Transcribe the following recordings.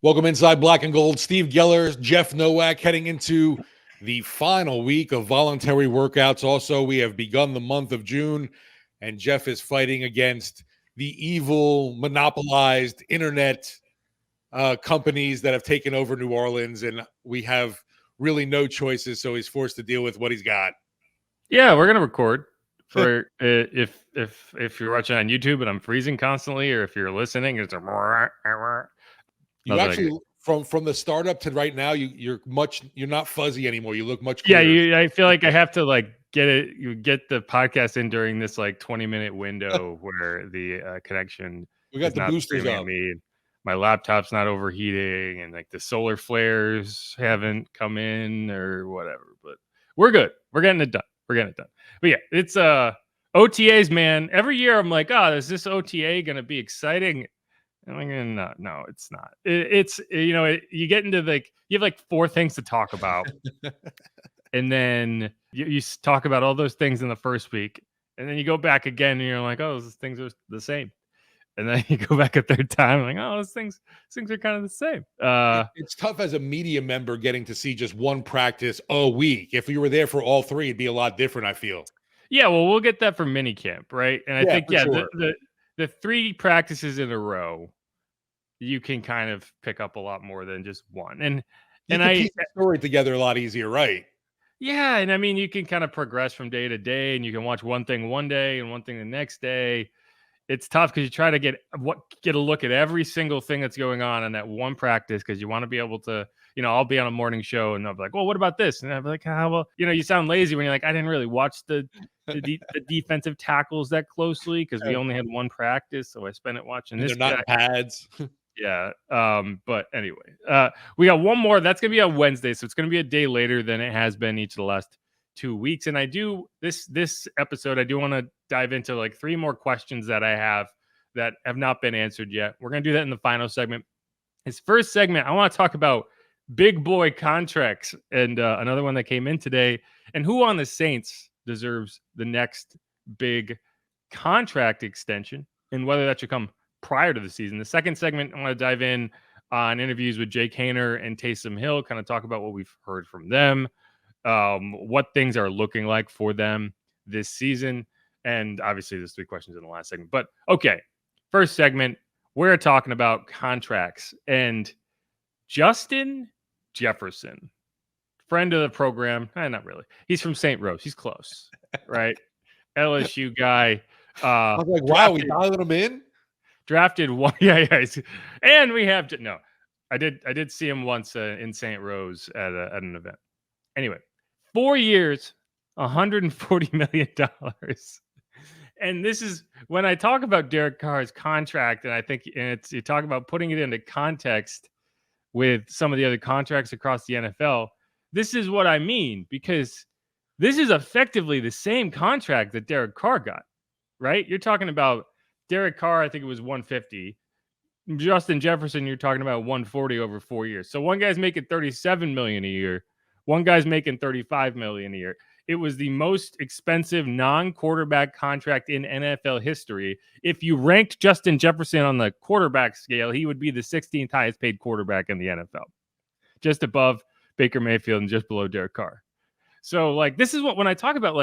Welcome inside Black and Gold. Steve Geller, Jeff Nowak, heading into the final week of voluntary workouts. Also, we have begun the month of June, and Jeff is fighting against the evil, monopolized internet companies that have taken over New Orleans, and we have really no choices, so he's forced to deal with what he's got. Yeah, we're gonna record for if you're watching on YouTube and I'm freezing constantly, or if you're listening, it's a You actually from the startup to right now, you're not fuzzy anymore. You look much clearer. Yeah, I feel like I have to get the podcast in during this 20-minute window where the connection we got the boosters up. Me. My laptop's not overheating, and the solar flares haven't come in or whatever. But we're good. We're getting it done. But yeah, it's OTAs, man. Every year I'm like, oh, is this OTA gonna be exciting? I'm like, no, it's not. It's you get into you have 4 things to talk about, and then you talk about all those things in the first week, and then you go back again, and you're like, oh, those things are the same, and then you go back a third time, like, oh, those things are kind of the same. It's tough as a media member getting to see just one practice a week. If you were there for all 3, it'd be a lot different, I feel. Yeah, well, we'll get that for minicamp, right? And I think sure. the 3 practices in a row, you can kind of pick up a lot more than just one. And you can piece the story together a lot easier, right? Yeah, and I mean, you can kind of progress from day to day, and you can watch one thing one day and one thing the next day. It's tough because you try to get a look at every single thing that's going on in that one practice, because you want to be able to, I'll be on a morning show and I'll be like, well, what about this? And I'll be like, well, you sound lazy when you're like, I didn't really watch the defensive tackles that closely because we only had one practice, so I spent it watching this. They're not pads. Yeah. But anyway, we got one more. That's going to be on Wednesday. So it's going to be a day later than it has been each of the last 2 weeks. And I do this episode, I do want to dive into 3 more questions that I have that have not been answered yet. We're going to do that in the final segment. His first segment, I want to talk about big boy contracts and another one that came in today, and who on the Saints deserves the next big contract extension and whether that should come prior to the season. The second segment, I want to dive in on interviews with Jake Haener and Taysom Hill, kind of talk about what we've heard from them, what things are looking like for them this season. And obviously there's 3 questions in the last segment. But okay, first segment, we're talking about contracts. And Justin Jefferson, friend of the program, not really. He's from St. Rose. He's close, right? LSU guy. I was like, wow, we dialed him in? Drafted one, yeah, and we have to. No, I did see him once in St. Rose at an event. Anyway, 4 years, $140 million, and this is when I talk about Derek Carr's contract, and I think you talk about putting it into context with some of the other contracts across the NFL. This is what I mean, because this is effectively the same contract that Derek Carr got, right? You're talking about Derek Carr, I think it was 150. Justin Jefferson, you're talking about 140 over 4 years. So one guy's making $37 million a year. One guy's making $35 million a year. It was the most expensive non-quarterback contract in NFL history. If you ranked Justin Jefferson on the quarterback scale, he would be the 16th highest paid quarterback in the NFL, just above Baker Mayfield and just below Derek Carr. So this is when I talk about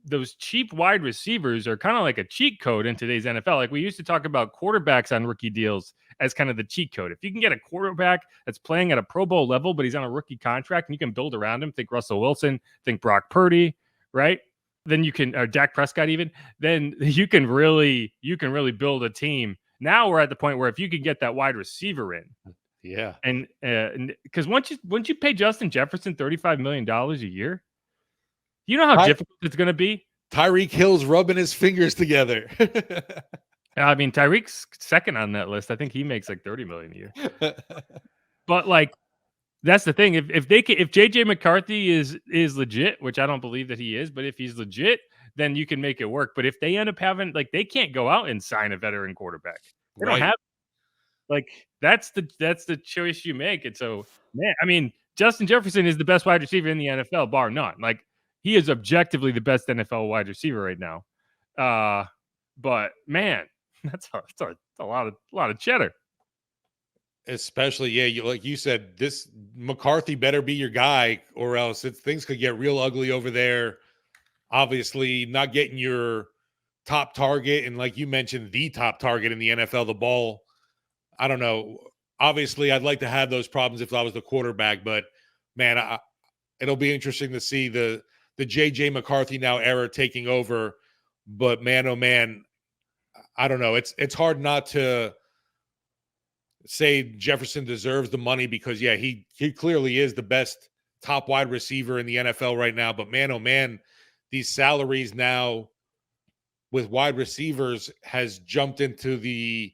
those cheap wide receivers are kind of like a cheat code in today's NFL. We used to talk about quarterbacks on rookie deals as kind of the cheat code. If you can get a quarterback that's playing at a Pro Bowl level, but he's on a rookie contract and you can build around him, think Russell Wilson, think Brock Purdy, right? Then you can, or Dak Prescott even, then you can really build a team. Now we're at the point where if you can get that wide receiver in, yeah. And because once you pay Justin Jefferson $35 million a year, you know how difficult it's going to be? Tyreek Hill's rubbing his fingers together. I mean, Tyreek's second on that list. I think he makes $30 million a year. But that's the thing. If JJ McCarthy is legit, which I don't believe that he is, but if he's legit, then you can make it work. But if they end up having they can't go out and sign a veteran quarterback. They don't have that's the choice you make. And so, man, I mean, Justin Jefferson is the best wide receiver in the NFL, bar none. He is objectively the best NFL wide receiver right now. But man, that's a lot of cheddar. Especially, yeah, like you said, this McCarthy better be your guy, or else things could get real ugly over there. Obviously, not getting your top target, and like you mentioned, the top target in the NFL, the ball. I don't know. Obviously, I'd like to have those problems if I was the quarterback, but man, it'll be interesting to see the JJ McCarthy now era taking over. But man, oh man, I don't know. It's hard not to say Jefferson deserves the money because yeah, he clearly is the best top wide receiver in the NFL right now. But man, oh man, these salaries now with wide receivers has jumped into the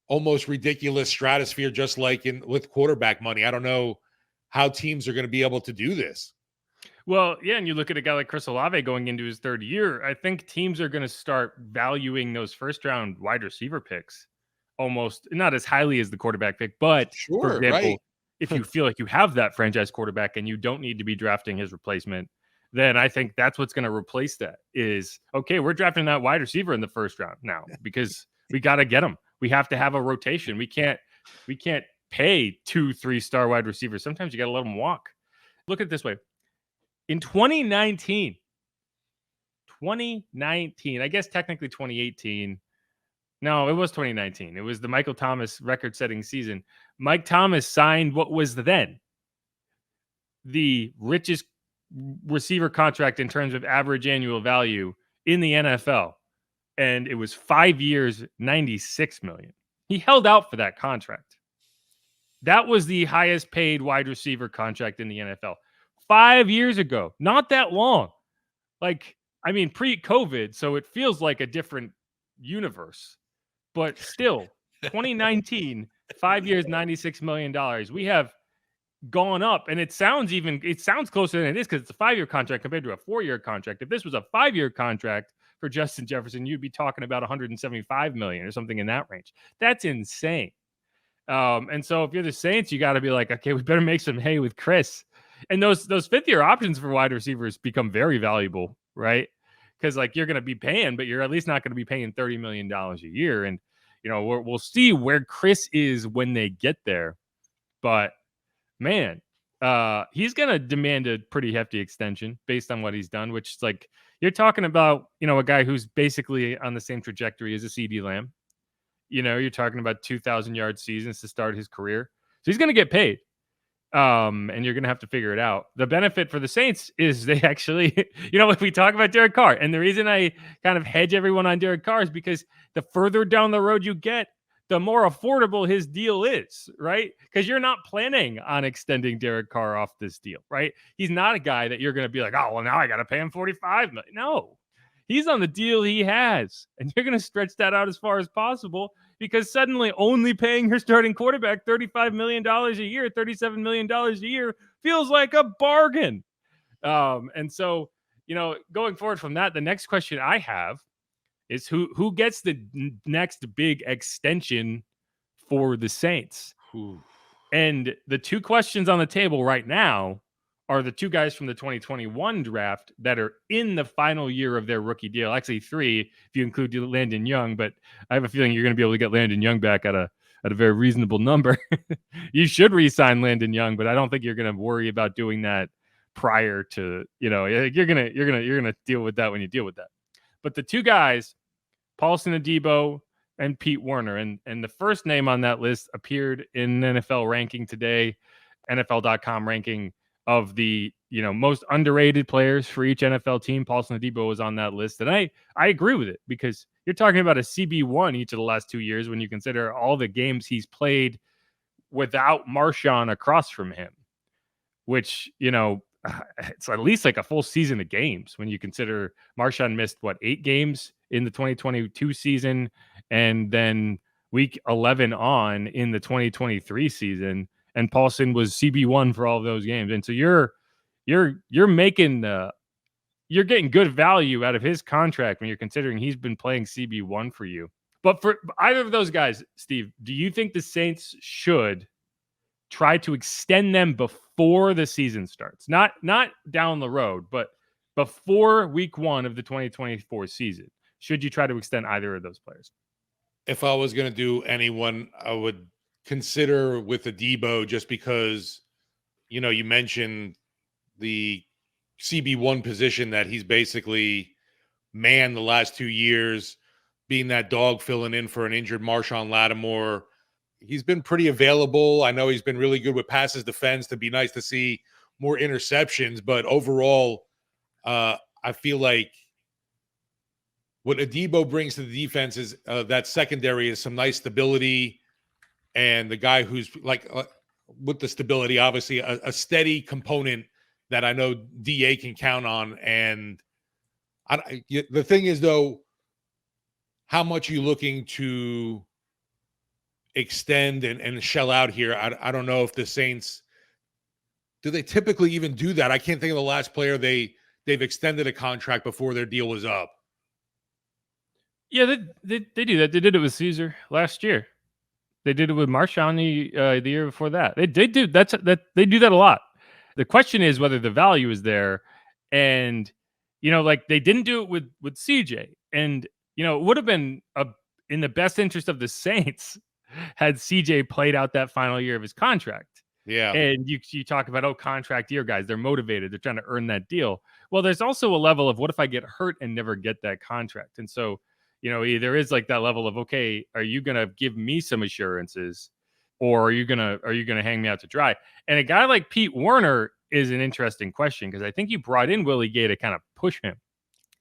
almost ridiculous stratosphere, just like with quarterback money. I don't know how teams are going to be able to do this. Well, yeah, and you look at a guy like Chris Olave going into his third year, I think teams are going to start valuing those first round wide receiver picks almost not as highly as the quarterback pick. But for Sure, example, right. if you feel like you have that franchise quarterback and you don't need to be drafting his replacement, then I think that's what's going to replace that is, okay, we're drafting that wide receiver in the first round now because we got to get him. We have to have a rotation. We can't pay 2-3-star wide receivers. Sometimes you got to let them walk. Look at it this way. In 2019, I guess technically 2018. No, it was 2019. It was the Michael Thomas record-setting season. Mike Thomas signed what was then the richest receiver contract in terms of average annual value in the NFL. And it was 5 years, $96 million. He held out for that contract. That was the highest paid wide receiver contract in the NFL. 5 years ago, not that long. Like, I mean, pre-COVID, so it feels like a different universe. But still, 2019, 5 years, $96 million. We have gone up, and it sounds closer than it is because it's a 5-year contract compared to a 4-year contract. If this was a 5-year contract for Justin Jefferson, you'd be talking about $175 million or something in that range. That's insane. And so if you're the Saints, you got to be like, okay, we better make some hay with Chris. And those 5th-year options for wide receivers become very valuable, right? Because like you're going to be paying, but you're at least not going to be paying $30 million a year. And we'll see where Chris is when they get there. But man, he's going to demand a pretty hefty extension based on what he's done, which is like you're talking about, a guy who's basically on the same trajectory as a CeeDee Lamb. You're talking about 2,000-yard seasons to start his career. So he's going to get paid. And you're going to have to figure it out. The benefit for the Saints is they actually, if we talk about Derek Carr, and the reason I kind of hedge everyone on Derek Carr is because the further down the road you get, the more affordable his deal is, right? Because you're not planning on extending Derek Carr off this deal, right? He's not a guy that you're going to be like, oh, well, now I got to pay him $45 million. No, he's on the deal he has, and you're going to stretch that out as far as possible because suddenly only paying your starting quarterback $35 million a year, $37 million a year feels like a bargain. And so, going forward from that, the next question I have is who gets the next big extension for the Saints? And the two questions on the table right now are the two guys from the 2021 draft that are in the final year of their rookie deal. Actually, 3 if you include Landon Young, but I have a feeling you're going to be able to get Landon Young back at a very reasonable number. You should re-sign Landon Young, but I don't think you're going to worry about doing that prior to, you're going to deal with that when you deal with that. But the two guys, Paulson Adebo and Pete Werner, and the first name on that list appeared in NFL ranking today, NFL.com ranking of the most underrated players for each NFL team. Paulson Adebo was on that list, and I agree with it because you're talking about a CB1 each of the last 2 years when you consider all the games he's played without Marshawn across from him, which it's at least like a full season of games when you consider Marshawn missed 8 games in the 2022 season, and then week 11 on in the 2023 season. And Paulson was CB1 for all of those games. And so you're making you're getting good value out of his contract when you're considering he's been playing CB1 for you. But for either of those guys, Steve, do you think the Saints should try to extend them before the season starts? Not down the road, but before week 1 of the 2024 season. Should you try to extend either of those players? If I was going to do anyone, I would consider with the Debo, just because, you mentioned the CB1 position that he's basically manned the last 2 years, being that dog filling in for an injured Marshawn Lattimore. He's been pretty available. I know he's been really good with passes defense. To be nice to see more interceptions, but overall, I feel like what Adebo brings to the defense is that secondary is some nice stability, and the guy who's like with the stability, obviously a steady component that I know DA can count on. And the thing is, though, how much are you looking to extend and shell out here? I don't know if the Saints, do they typically even do that? I can't think of the last player they've extended a contract before their deal was up. Yeah, they do that. They did it with Caesar last year. They did it with Marshawn the year before that. They do they do that a lot. The question is whether the value is there, and like they didn't do it with CJ, and it would have been in the best interest of the Saints had CJ played out that final year of his contract. Yeah, and you talk about contract year guys, they're motivated, they're trying to earn that deal. Well, there's also a level of what if I get hurt and never get that contract, and so. There is like that level of, okay, are you going to give me some assurances, or are you going to hang me out to dry? And a guy like Pete Werner is an interesting question, because I think you brought in Willie Gay to kind of push him.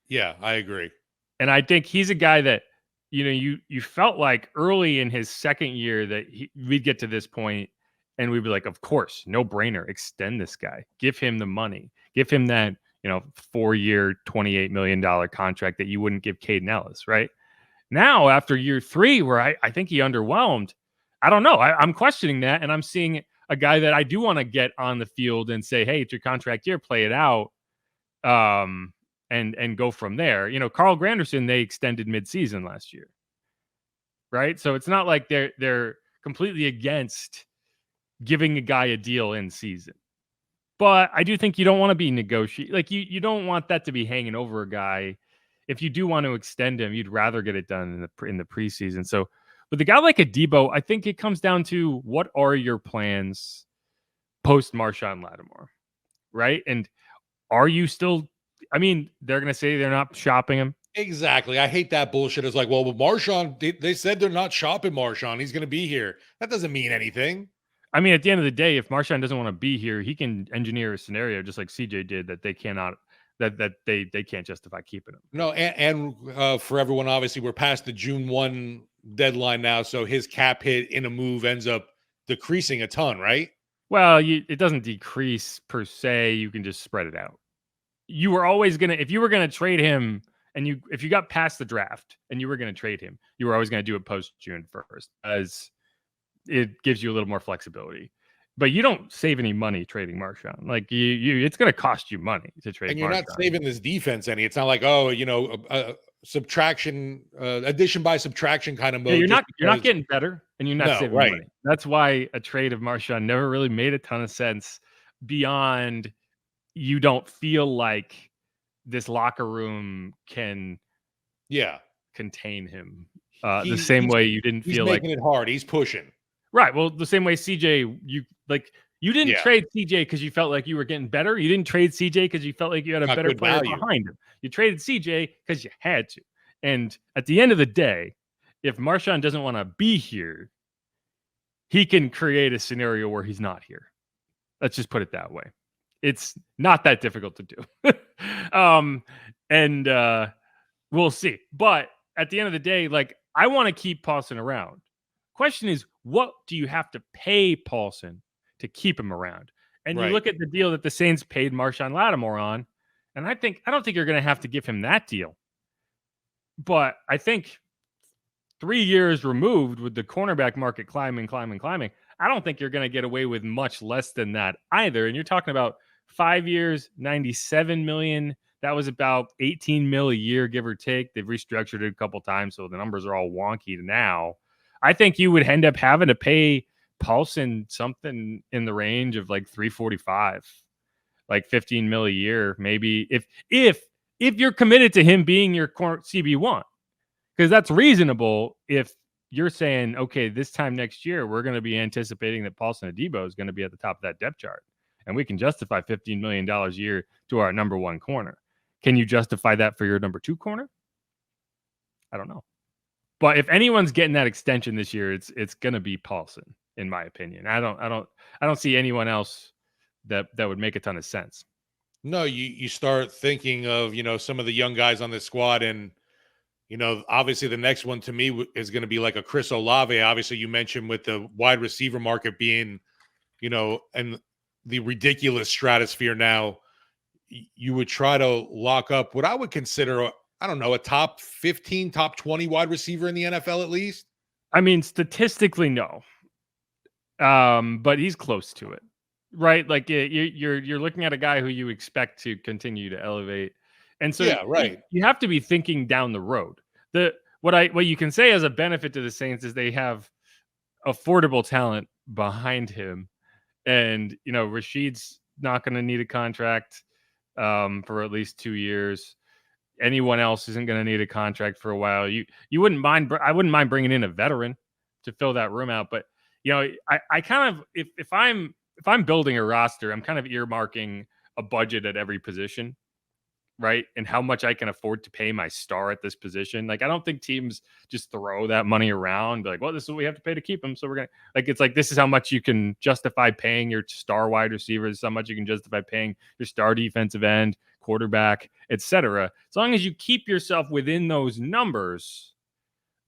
Yeah, I agree. And I think he's a guy that, you felt like early in his second year that we'd get to this point and we'd be like, of course, no brainer, extend this guy, give him the money, give him that 4-year, $28 million contract that you wouldn't give Caden Ellis, right? Now, after year 3, where I think he underwhelmed, I don't know. I'm questioning that, and I'm seeing a guy that I do want to get on the field and say, hey, it's your contract year, play it out, and go from there. Carl Granderson, they extended midseason last year, right? So it's not like they're completely against giving a guy a deal in season. But I do think you don't want to be negotiating. Like you don't want that to be hanging over a guy. If you do want to extend him, you'd rather get it done in the preseason. So with a guy like Adebo, I think it comes down to what are your plans post Marshawn Lattimore, right? And are you still? I mean, they're going to say they're not shopping him. Exactly. I hate that bullshit. It's like, well, with Marshawn, they said they're not shopping Marshawn. He's going to be here. That doesn't mean anything. I mean, at the end of the day, if Marshawn doesn't want to be here, he can engineer a scenario just like CJ did that they cannot, that they can't justify keeping him. No, and for everyone, obviously, we're past the June 1 deadline now, so his cap hit in a move ends up decreasing a ton, right? Well, it doesn't decrease per se. You can just spread it out. You were always gonna, if you were gonna trade him, and if you got past the draft and you were gonna trade him, you were always gonna do it post June 1st, as it gives you a little more flexibility. But you don't save any money trading Marshawn. Like it's going to cost you money to trade. And you're Marshawn. not saving this defense any. It's not like, subtraction, addition by subtraction kind of mode. Yeah, you're not getting better, and you're not saving money. That's why a trade of Marshawn never really made a ton of sense. Beyond, you don't feel like this locker room can, contain him the same way you didn't feel like making it hard. He's pushing. Right. Well, the same way CJ, you didn't trade CJ because you felt like you were getting better. You didn't trade CJ because you felt like you had a better player behind him. You traded CJ because you had to. And at the end of the day, if Marshawn doesn't want to be here, he can create a scenario where he's not here. Let's just put it that way. It's not that difficult to do. And we'll see. But at the end of the day, like, I want to keep Paulson around. Question is, what do you have to pay Paulson to keep him around? And you look at the deal that the Saints paid Marshawn Lattimore on, and I don't think you're going to have to give him that deal. But I think 3 years removed, with the cornerback market climbing, I don't think you're going to get away with much less than that either. And you're talking about 5 years, $97 million. That was about $18 million a year, give or take. They've restructured it a couple times, so the numbers are all wonky now. I think you would end up having to pay Paulson something in the range of like $345, like $15 million a year, maybe, if you're committed to him being your CB1, because that's reasonable if you're saying, okay, this time next year, we're going to be anticipating that Paulson Adebo is going to be at the top of that depth chart. And we can justify $15 million a year to our number one corner. Can you justify that for your number two corner? I don't know. But if anyone's getting that extension this year, it's going to be Paulson, in my opinion. I don't see anyone else that would make a ton of sense. No, you start thinking of, some of the young guys on this squad, and obviously the next one to me is going to be like a Chris Olave. Obviously, you mentioned with the wide receiver market being, and the ridiculous stratosphere now, you would try to lock up what I would consider, I don't know, a top 15, top 20 wide receiver in the NFL at least. I mean, statistically, no. But he's close to it, right? Like you're looking at a guy who you expect to continue to elevate. And so yeah, right. You have to be thinking down the road. What you can say as a benefit to the Saints is they have affordable talent behind him. And Rashid's not going to need a contract for at least 2 years. Anyone else isn't going to need a contract for a while. You wouldn't mind. I wouldn't mind bringing in a veteran to fill that room out. But I kind of if I'm building a roster, I'm kind of earmarking a budget at every position, right? And how much I can afford to pay my star at this position. Like, I don't think teams just throw that money around. Like, well, this is what we have to pay to keep him. So we're going to, it's like, this is how much you can justify paying your star wide receivers. How much you can justify paying your star defensive end, quarterback, etc. As long as you keep yourself within those numbers,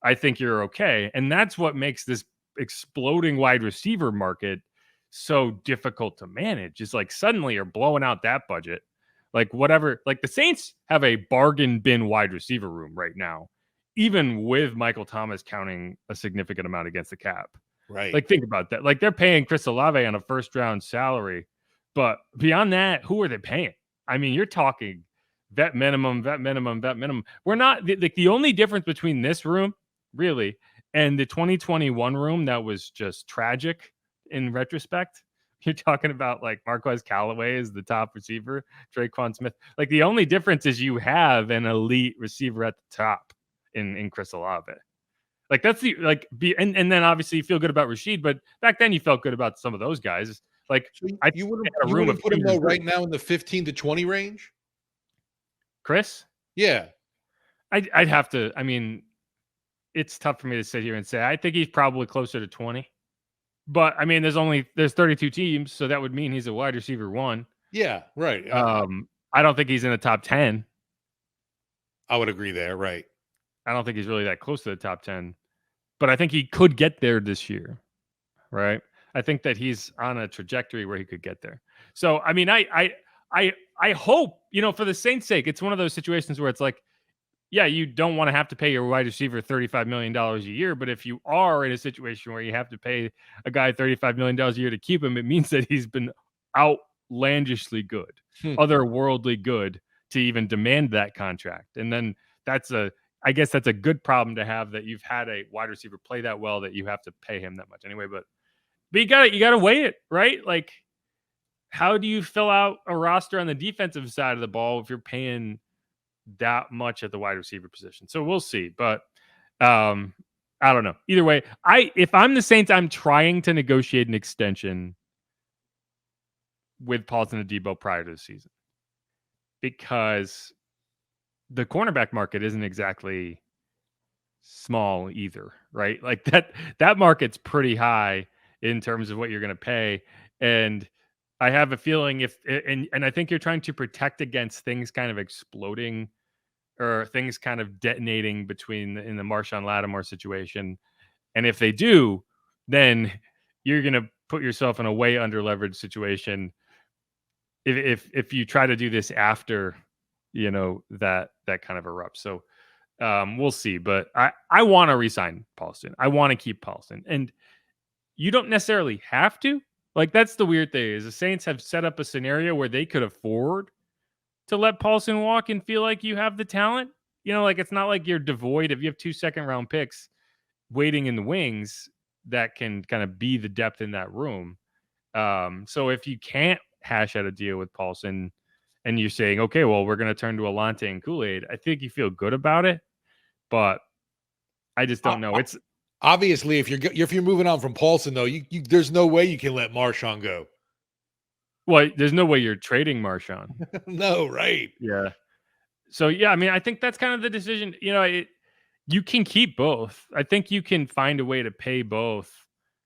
I think you're okay. And that's what makes this exploding wide receiver market so difficult to manage. Is like suddenly you're blowing out that budget. Like whatever, like the Saints have a bargain bin wide receiver room right now, even with Michael Thomas counting a significant amount against the cap. Right. Like, think about that. Like, they're paying Chris Olave on a first round salary, but beyond that, who are they paying? I mean, you're talking vet minimum. We're not like the only difference between this room really and the 2021 room that was just tragic in retrospect. You're talking about like Marquez Callaway is the top receiver, Traquan Smith. Like, the only difference is you have an elite receiver at the top in Chris Olave. Like, that's the and then obviously you feel good about Rashid, but back then you felt good about some of those guys. Like, so you wouldn't put him though right now in the 15 to 20 range? Chris? Yeah. I'd have to. I mean, it's tough for me to sit here and say. I think he's probably closer to 20. But I mean, there's 32 teams, so that would mean he's a wide receiver 1. Yeah, right. I don't think he's in the top 10. I would agree there, right? I don't think he's really that close to the top 10. But I think he could get there this year, right? I think that he's on a trajectory where he could get there. So I mean, I hope, for the Saints' sake, it's one of those situations where it's like, yeah, you don't want to have to pay your wide receiver $35 million a year. But if you are in a situation where you have to pay a guy $35 million a year to keep him, it means that he's been outlandishly good, otherworldly good to even demand that contract. And then I guess that's a good problem to have, that you've had a wide receiver play that well that you have to pay him that much anyway. But you gotta weigh it, right? Like, how do you fill out a roster on the defensive side of the ball if you're paying that much at the wide receiver position? So we'll see. But I don't know. Either way, if I'm the Saints, I'm trying to negotiate an extension with Paulson Adebo prior to the season, because the cornerback market isn't exactly small either, right? Like that market's pretty high in terms of what you're going to pay. And I have a feeling and I think you're trying to protect against things kind of exploding or things kind of detonating in the Marshawn Lattimore situation. And if they do, then you're going to put yourself in a way under leveraged situation if you try to do this after, that kind of erupts. So we'll see. But I want to re-sign Paulson. I want to keep Paulson. And you don't necessarily have to. Like, that's the weird thing, is the Saints have set up a scenario where they could afford to let Paulson walk and feel like you have the talent. Like, it's not like you're devoid. If you have 2 second-round picks waiting in the wings that can kind of be the depth in that room. So if you can't hash out a deal with Paulson and you're saying, okay, well, we're going to turn to Alante and Kool-Aid, I think you feel good about it. But I just don't know. Obviously, if you're moving on from Paulson, though, you there's no way you can let Marshawn go. Well, there's no way you're trading Marshawn. No, right? Yeah. So yeah, I mean, I think that's kind of the decision. You can keep both. I think you can find a way to pay both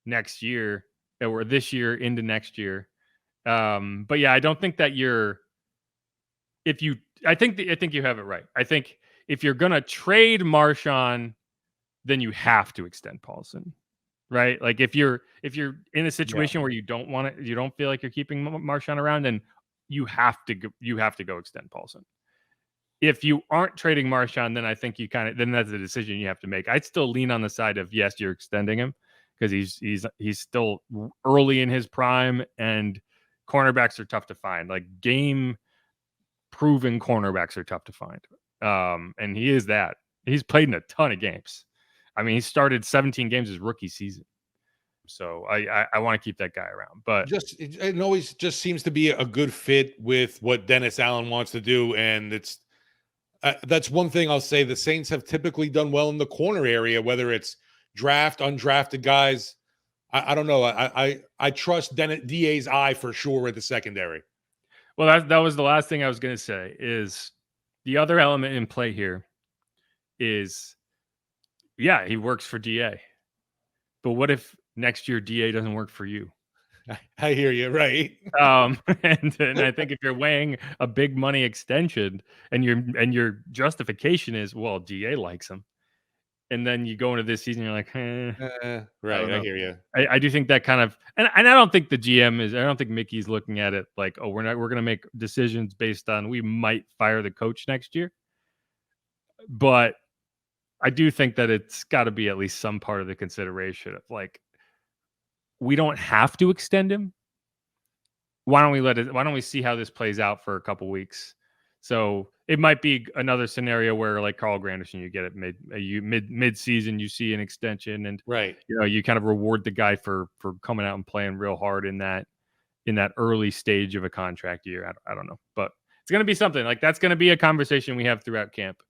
next year or this year into next year. But yeah, I don't think that I think you have it right. I think if you're gonna trade Marshawn, then you have to extend Paulson, right? Like if you're in a situation where you don't feel like you're keeping Marshawn around, then you have to go extend Paulson. If you aren't trading Marshawn, then I think then that's a decision you have to make. I'd still lean on the side of yes, you're extending him because he's still early in his prime, and cornerbacks are tough to find. Like game proven cornerbacks are tough to find. And he is that. He's played in a ton of games. I mean, he started 17 games his rookie season. So I want to keep that guy around. But it always just seems to be a good fit with what Dennis Allen wants to do, and it's that's one thing I'll say. The Saints have typically done well in the corner area, whether it's draft, undrafted guys. I don't know. I trust DA's eye for sure with the secondary. Well, that was the last thing I was going to say. Is the other element in play here is, yeah, he works for DA, but what if next year DA doesn't work for you? I hear you, right? And I think if you're weighing a big money extension and your justification is, well, DA likes him, and then you go into this season, you're like, right? I hear you. I do think that kind of, and I don't think the GM is. I don't think Mickey's looking at it like, oh, we're going to make decisions based on we might fire the coach next year, but I do think that it's got to be at least some part of the consideration of like, we don't have to extend him. Why don't we see how this plays out for a couple weeks? So it might be another scenario where, like Carl Granderson, you get it mid season, you see an extension, and right, you kind of reward the guy for coming out and playing real hard in that early stage of a contract year. I don't know, but it's going to be something like that's going to be a conversation we have throughout camp,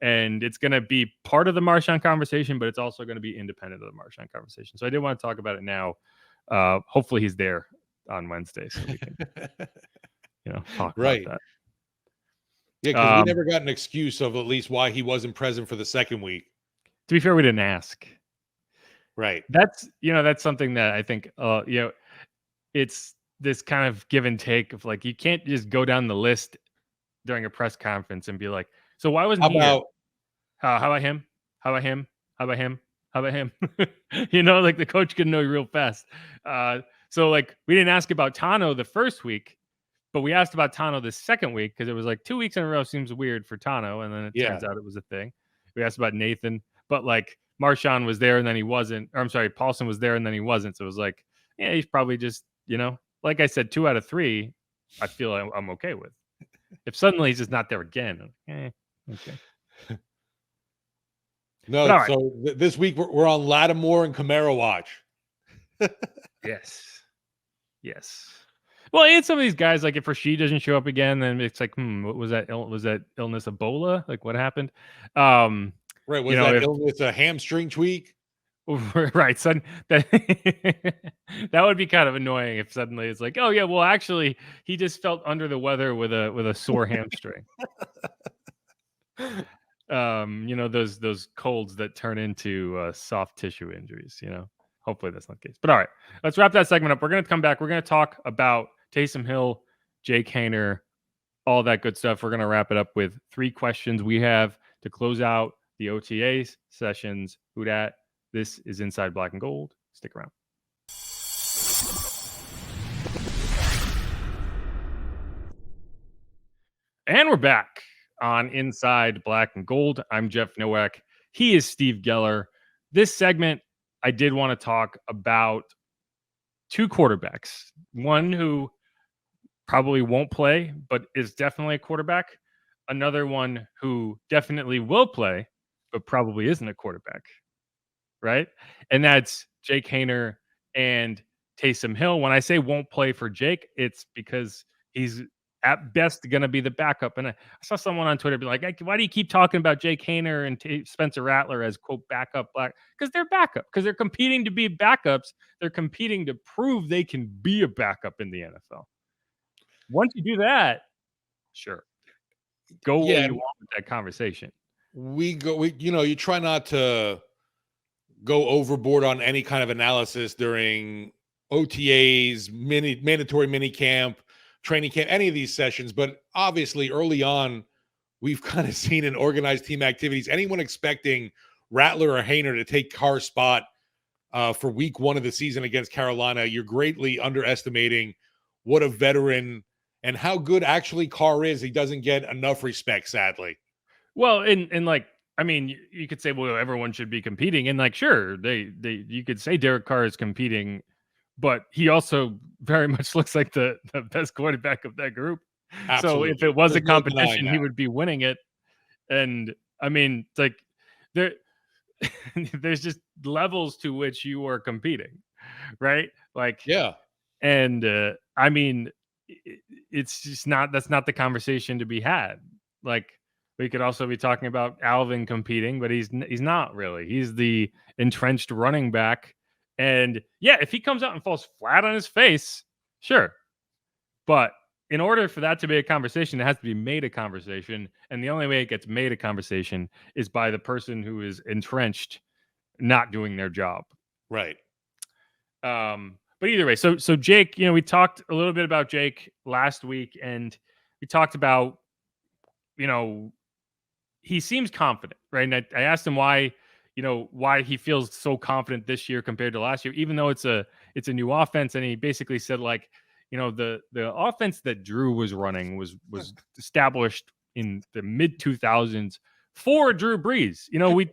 and it's going to be part of the Marshawn conversation, but it's also going to be independent of the Marshawn conversation. So I did want to talk about it now. Hopefully he's there on Wednesday, so we can talk about that. Yeah, because we never got an excuse of at least why he wasn't present for the second week. To be fair, we didn't ask. Right. That's something that I think it's this kind of give and take of like, you can't just go down the list during a press conference and be like, so why wasn't he here? How about him? How about him? How about him? How about him? Like the coach can know real fast. So like we didn't ask about Tano the first week, but we asked about Tano the second week because it was like 2 weeks in a row seems weird for Tano, and then it turns out it was a thing. We asked about Nathan, but like Marshawn was there and then he wasn't. Or I'm sorry, Paulson was there and then he wasn't. So it was like, yeah, he's probably just, like I said, 2 out of 3, I feel I'm okay with. If suddenly he's just not there again, okay. No, right. So this week we're on Lattimore and Camaro watch. Yes. Well, and some of these guys, like if Rashid doesn't show up again, then it's like, what was that? Was that illness Ebola? Like what happened? Right. Was that illness a hamstring tweak? Right. That would be kind of annoying if suddenly it's like, oh yeah, well actually he just felt under the weather with a sore hamstring. Those colds that turn into soft tissue injuries. Hopefully that's not the case. But all right, let's wrap that segment up. We're going to come back. We're going to talk about Taysom Hill, Jake Haener, all that good stuff. We're going to wrap it up with 3 questions we have to close out the OTAs sessions. Who dat? This is Inside Black and Gold. Stick around. And we're back on Inside Black and Gold. I'm Jeff Nowak. He is Steve Geller. This segment, I did want to talk about 2 quarterbacks. One who probably won't play, but is definitely a quarterback. Another one who definitely will play, but probably isn't a quarterback. Right? And that's Jake Haener and Taysom Hill. When I say won't play for Jake, it's because he's at best going to be the backup. And I saw someone on Twitter be like, why do you keep talking about Jake Haener and Spencer Rattler as, quote, backup black? Because they're backup, because they're competing to be backups. They're competing to prove they can be a backup in the NFL. Once you do that, sure, go where you want with that conversation. You try not to go overboard on any kind of analysis during OTAs, mandatory mini camp, training camp, any of these sessions. But obviously, early on, we've kind of seen in organized team activities, anyone expecting Rattler or Haener to take Carr's spot for week 1 of the season against Carolina, you're greatly underestimating what a veteran and how good actually Carr is. He doesn't get enough respect, sadly. Well, and like, I mean, you could say, well, everyone should be competing, and like, sure, you could say Derek Carr is competing, but he also very much looks like the best quarterback of that group. Absolutely. So if it was a competition, he would be winning it. And I mean, it's like there's just levels to which you are competing, right? Like, yeah. And I mean, it's just that's not the conversation to be had. Like, we could also be talking about Alvin competing, but he's not really. He's the entrenched running back. And yeah, if he comes out and falls flat on his face, sure. But in order for that to be a conversation, it has to be made a conversation. And the only way it gets made a conversation is by the person who is entrenched not doing their job. Right. But either way, so Jake, we talked a little bit about Jake last week, and we talked about, he seems confident, right? And I asked him why he feels so confident this year compared to last year, even though it's a new offense. And he basically said, like, the offense that Drew was running was established in the mid 2000s for Drew Brees.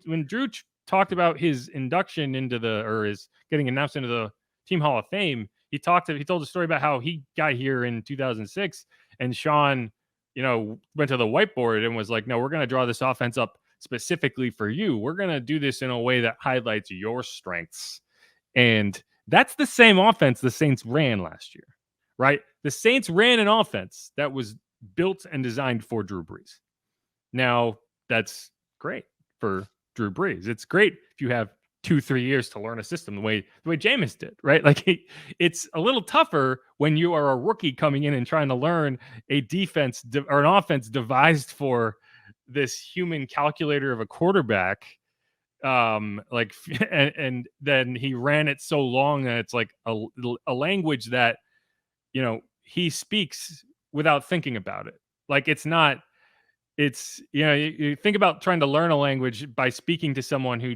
When Drew talked about his induction his getting announced into the Team Hall of Fame, he told a story about how he got here in 2006, and Sean, went to the whiteboard and was like, no, we're going to draw this offense up specifically for you. We're going to do this in a way that highlights your strengths. And that's the same offense the Saints ran last year, right? The Saints ran an offense that was built and designed for Drew Brees. Now, that's great for Drew Brees. It's great if you have 2-3 years to learn a system the way Jameis did, right? Like, it's a little tougher when you are a rookie coming in and trying to learn a defense or an offense devised for this human calculator of a quarterback. And then he ran it so long that it's like a language that, he speaks without thinking about it. Like, you think about trying to learn a language by speaking to someone who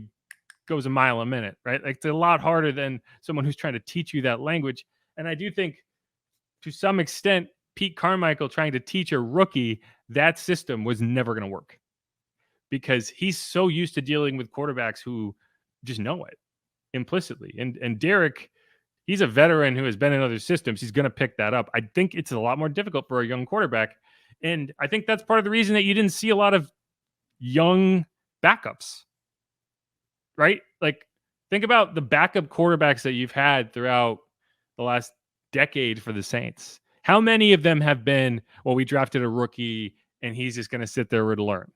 goes a mile a minute, right? Like, it's a lot harder than someone who's trying to teach you that language. And I do think, to some extent, Pete Carmichael trying to teach a rookie that system was never going to work, because he's so used to dealing with quarterbacks who just know it implicitly. And Derek, he's a veteran who has been in other systems. He's going to pick that up. I think it's a lot more difficult for a young quarterback. And I think that's part of the reason that you didn't see a lot of young backups. Right? Like, think about the backup quarterbacks that you've had throughout the last decade for the Saints. How many of them have been, well, we drafted a rookie and he's just going to sit there to learn?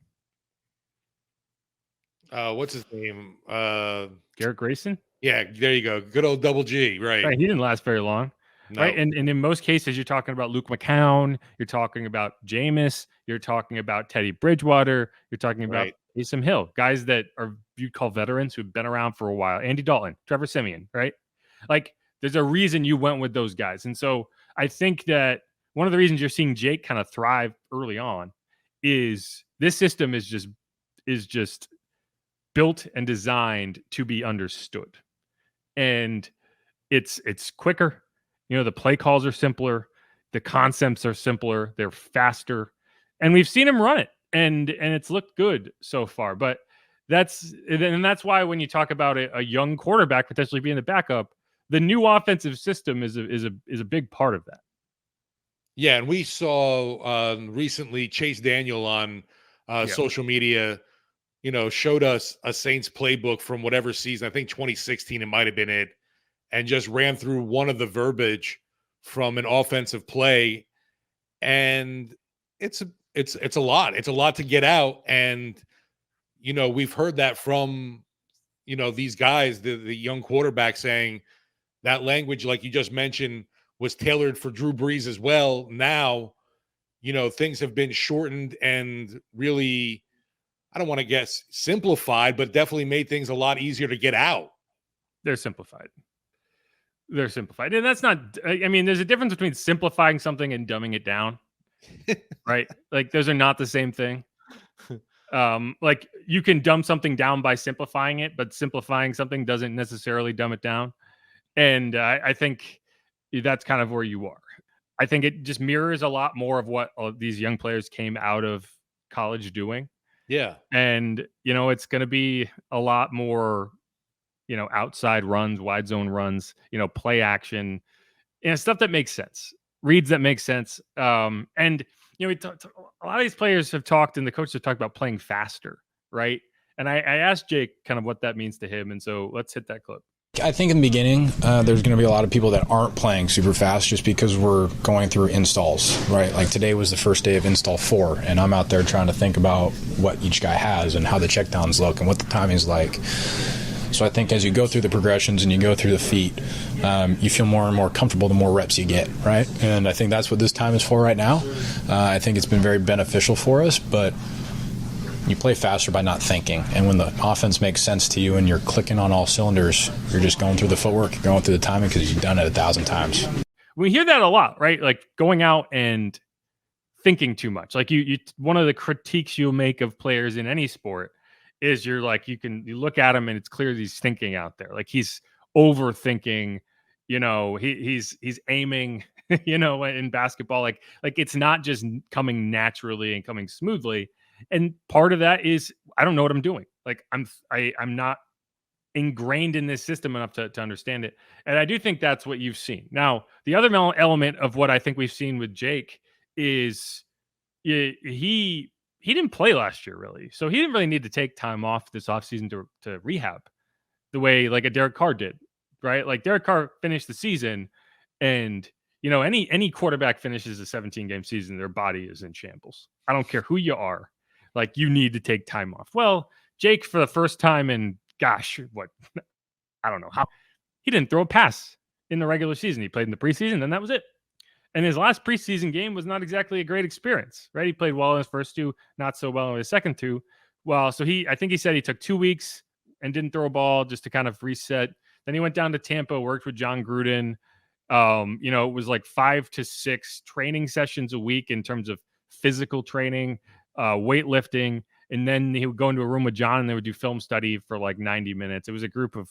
What's his name? Garrett Grayson? Yeah, there you go. Good old Double G, right? He didn't last very long. No. Right? And in most cases, you're talking about Luke McCown, you're talking about Jameis, you're talking about Teddy Bridgewater, you're talking about Taysom Hill, guys that are you'd call veterans who've been around for a while. Andy Dalton, Trevor Siemian, right? Like, there's a reason you went with those guys. And so I think that one of the reasons you're seeing Jake kind of thrive early on is this system is just built and designed to be understood. And it's quicker. The play calls are simpler. The concepts are simpler. They're faster. And we've seen him run it. And it's looked good so far. But that's why when you talk about a young quarterback potentially being the backup, the new offensive system is a big part of that. Yeah, and we saw recently Chase Daniel on social media, showed us a Saints playbook from whatever season. I think 2016 it might have been it, and just ran through one of the verbiage from an offensive play. and it's a lot. It's a lot to get out, and we've heard that from these guys, the young quarterback, saying that language, like you just mentioned, was tailored for Drew Brees as well. Now, things have been shortened and really, I don't want to guess simplified, but definitely made things a lot easier to get out. They're simplified. And that's not, I mean, there's a difference between simplifying something and dumbing it down, right? Like those are not the same thing. Like you can dumb something down by simplifying it, but simplifying something doesn't necessarily dumb it down. And I think that's kind of where you are. I think it just mirrors a lot more of what these young players came out of college doing. Yeah. And, it's going to be a lot more, outside runs, wide zone runs, play action, stuff that makes sense, reads that make sense. And, a lot of these players have talked, and the coaches have talked about playing faster, right? And I asked Jake kind of what that means to him. And so let's hit that clip. I think in the beginning, there's going to be a lot of people that aren't playing super fast just because we're going through installs, right? Like today was the first day of install 4, and I'm out there trying to think about what each guy has and how the checkdowns look and what the timing's like. So I think as you go through the progressions and you go through the feet, you feel more and more comfortable the more reps you get, right? And I think that's what this time is for right now. I think it's been very beneficial for us, but you play faster by not thinking. And when the offense makes sense to you and you're clicking on all cylinders, you're just going through the footwork, you're going through the timing because you've done it 1,000 times. We hear that a lot, right? Like going out and thinking too much. Like you one of the critiques you'll make of players in any sport is you're like, you look at him and it's clear he's thinking out there. Like he's overthinking, he's aiming, in basketball, like it's not just coming naturally and coming smoothly. And part of that is I don't know what I'm doing. Like I'm not ingrained in this system enough to understand it. And I do think that's what you've seen. Now, the other element of what I think we've seen with Jake is he didn't play last year really. So he didn't really need to take time off this offseason to rehab the way like a Derek Carr did, right? Like Derek Carr finished the season, and any quarterback finishes a 17-game season, their body is in shambles. I don't care who you are. Like you need to take time off. Well, Jake, for the first time in, I don't know how, he didn't throw a pass in the regular season. He played in the preseason, and that was it. And his last preseason game was not exactly a great experience, right? He played well in his first 2, not so well in his second 2. Well, so I think he said he took 2 weeks and didn't throw a ball just to kind of reset. Then he went down to Tampa, worked with John Gruden. It was like 5 to 6 training sessions a week in terms of physical training, weightlifting, and then he would go into a room with John and they would do film study for like 90 minutes. It was a group of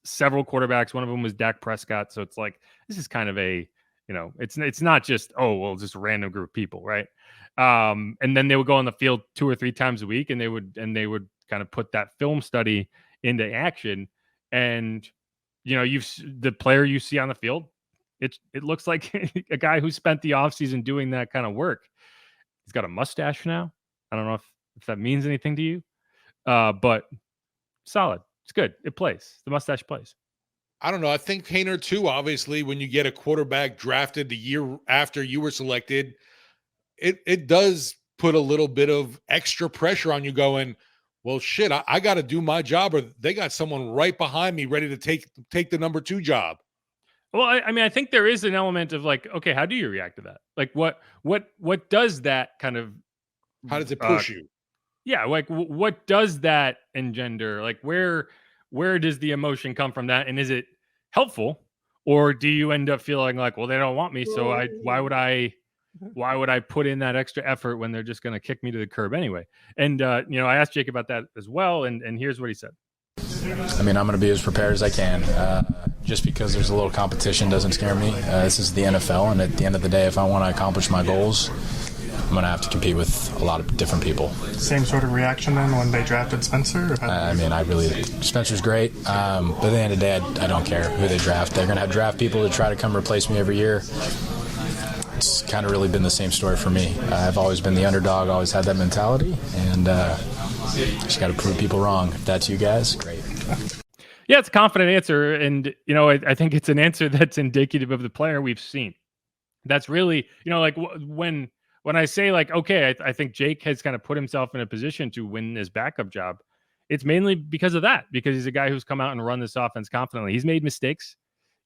several quarterbacks. One of them was Dak Prescott. So it's like, this is kind of a, it's not just, just a random group of people, right? And then they would go on the field 2 or 3 times a week, and they would kind of put that film study into action. And the player you see on the field, it looks like a guy who spent the offseason doing that kind of work. He's got a mustache now. I don't know if that means anything to you, but solid. It's good. It plays. The mustache plays. I don't know. I think Haener too, obviously, when you get a quarterback drafted the year after you were selected, it does put a little bit of extra pressure on you going, well, shit, I got to do my job, or they got someone right behind me ready to take the number 2 job. Well, I mean, I think there is an element of like, okay, how do you react to that? Like what does that kind of, how does it push you? Yeah. Like what does that engender? Like where does the emotion come from that? And is it helpful, or do you end up feeling like, well, they don't want me, so why would I put in that extra effort when they're just going to kick me to the curb anyway? And I asked Jake about that as well, and here's what he said. I mean, I'm going to be as prepared as I can. Just because there's a little competition doesn't scare me. This is the NFL, and at the end of the day, if I want to accomplish my goals, I'm going to have to compete with a lot of different people. Same sort of reaction then when they drafted Spencer? Spencer's great, but at the end of the day, I don't care who they draft. They're going to have draft people to try to come replace me every year. It's kind of really been the same story for me. I've always been the underdog, always had that mentality, and just got to prove people wrong. If that's you guys, great. Yeah, it's a confident answer, and I think it's an answer that's indicative of the player we've seen. That's really, like when I say like, okay, I think Jake has kind of put himself in a position to win his backup job. It's mainly because of that, because he's a guy who's come out and run this offense confidently. He's made mistakes,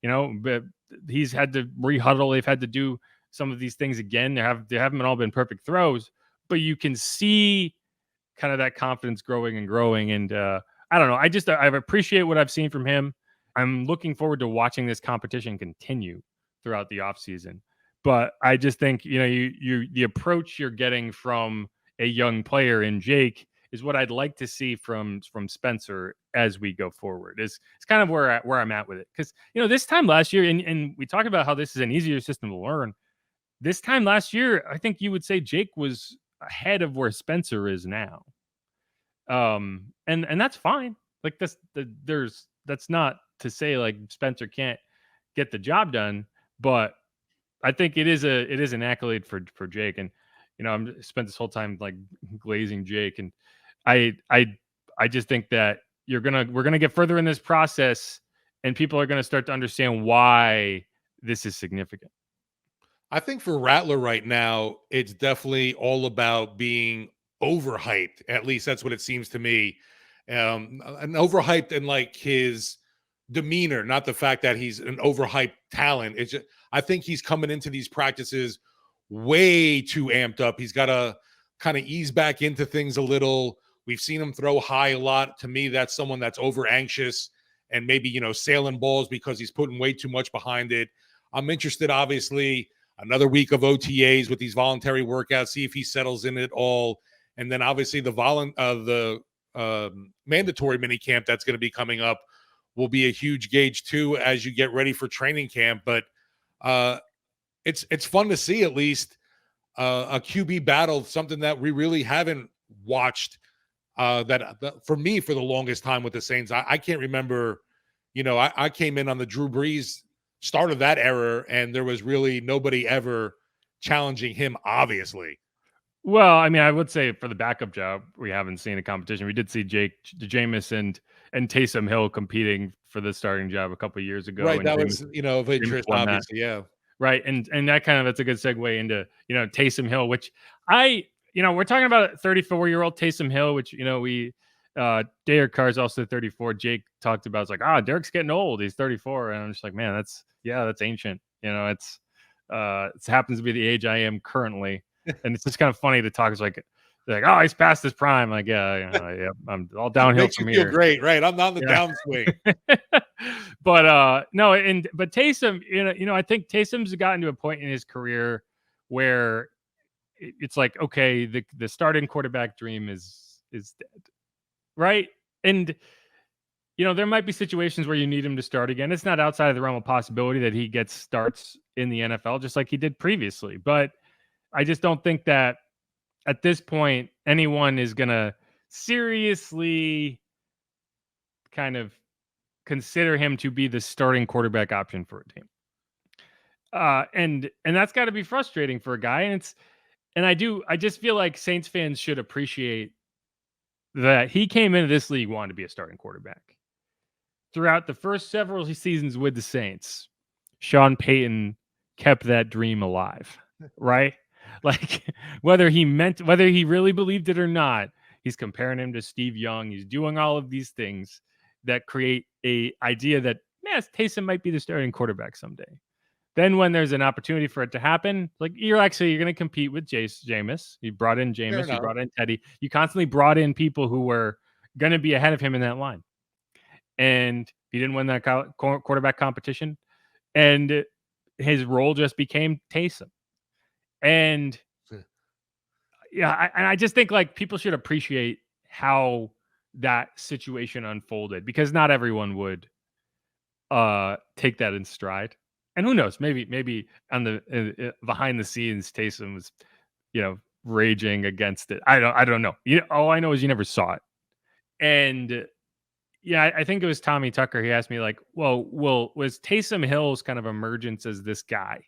but he's had to rehuddle. They've had to do some of these things again. They haven't all been perfect throws, but you can see kind of that confidence growing and growing. And I don't know. I appreciate what I've seen from him. I'm looking forward to watching this competition continue throughout the offseason. But I just think, the approach you're getting from a young player in Jake is what I'd like to see from Spencer as we go forward. It's kind of where I'm at with it. Because, this time last year, and we talk about how this is an easier system to learn. This time last year, I think you would say Jake was ahead of where Spencer is now. And that's fine. Like that's not to say like Spencer can't get the job done, but I think it is an accolade for Jake. And I'm spent this whole time like glazing Jake, and I just think that we're gonna get further in this process, and people are gonna start to understand why this is significant. I think for Rattler right now, it's definitely all about being overhyped. At least that's what it seems to me. And overhyped in like his demeanor, not the fact that he's an overhyped talent. It's just, I think he's coming into these practices way too amped up. He's got to kind of ease back into things a little. We've seen him throw high a lot. To me, that's someone that's over anxious and maybe, sailing balls because he's putting way too much behind it. I'm interested, obviously, another week of OTAs with these voluntary workouts, see if he settles in it all. And then obviously the mandatory mini camp that's going to be coming up will be a huge gauge too as you get ready for training camp. But it's fun to see at least a QB battle, something that we really haven't watched that for me for the longest time with the Saints. I can't remember, I came in on the Drew Brees start of that era, and there was really nobody ever challenging him, obviously. Well, I mean, I would say for the backup job, we haven't seen a competition. We did see Jameis and Taysom Hill competing for the starting job a couple of years ago. Right, and that Jameis, was, of interest, obviously, yeah. Right, and that that's a good segue into, Taysom Hill, which we're talking about a 34-year-old Taysom Hill, which, Derek Carr's also 34. Jake talked about, it's like, Derek's getting old. He's 34. And I'm just like, man, that's ancient. It happens to be the age I am currently. And it's just kind of funny to talk. It's like, he's past his prime. Like, yeah, I'm all downhill from here. Feel great, right? I'm not in the downswing. But Taysom, I think Taysom's gotten to a point in his career where it's like, okay, the starting quarterback dream is dead, right? And there might be situations where you need him to start again. It's not outside of the realm of possibility that he gets starts in the NFL just like he did previously. But I just don't think that at this point anyone is going to seriously kind of consider him to be the starting quarterback option for a team. And that's got to be frustrating for a guy. And I just feel like Saints fans should appreciate that he came into this league wanting to be a starting quarterback. Throughout the first several seasons with the Saints, Sean Payton kept that dream alive, right? Like whether he really believed it or not, he's comparing him to Steve Young. He's doing all of these things that create a idea that, Taysom might be the starting quarterback someday. Then when there's an opportunity for it to happen, like you're going to compete with Jameis. You brought in Jameis, you brought in Teddy. You constantly brought in people who were going to be ahead of him in that line. And he didn't win that quarterback competition. And his role just became Taysom. And I just think like people should appreciate how that situation unfolded, because not everyone would take that in stride. And who knows, maybe on the behind the scenes, Taysom was, raging against it. I don't know. All I know is you never saw it. And I think it was Tommy Tucker. He asked me like, well, was Taysom Hill's kind of emergence as this guy,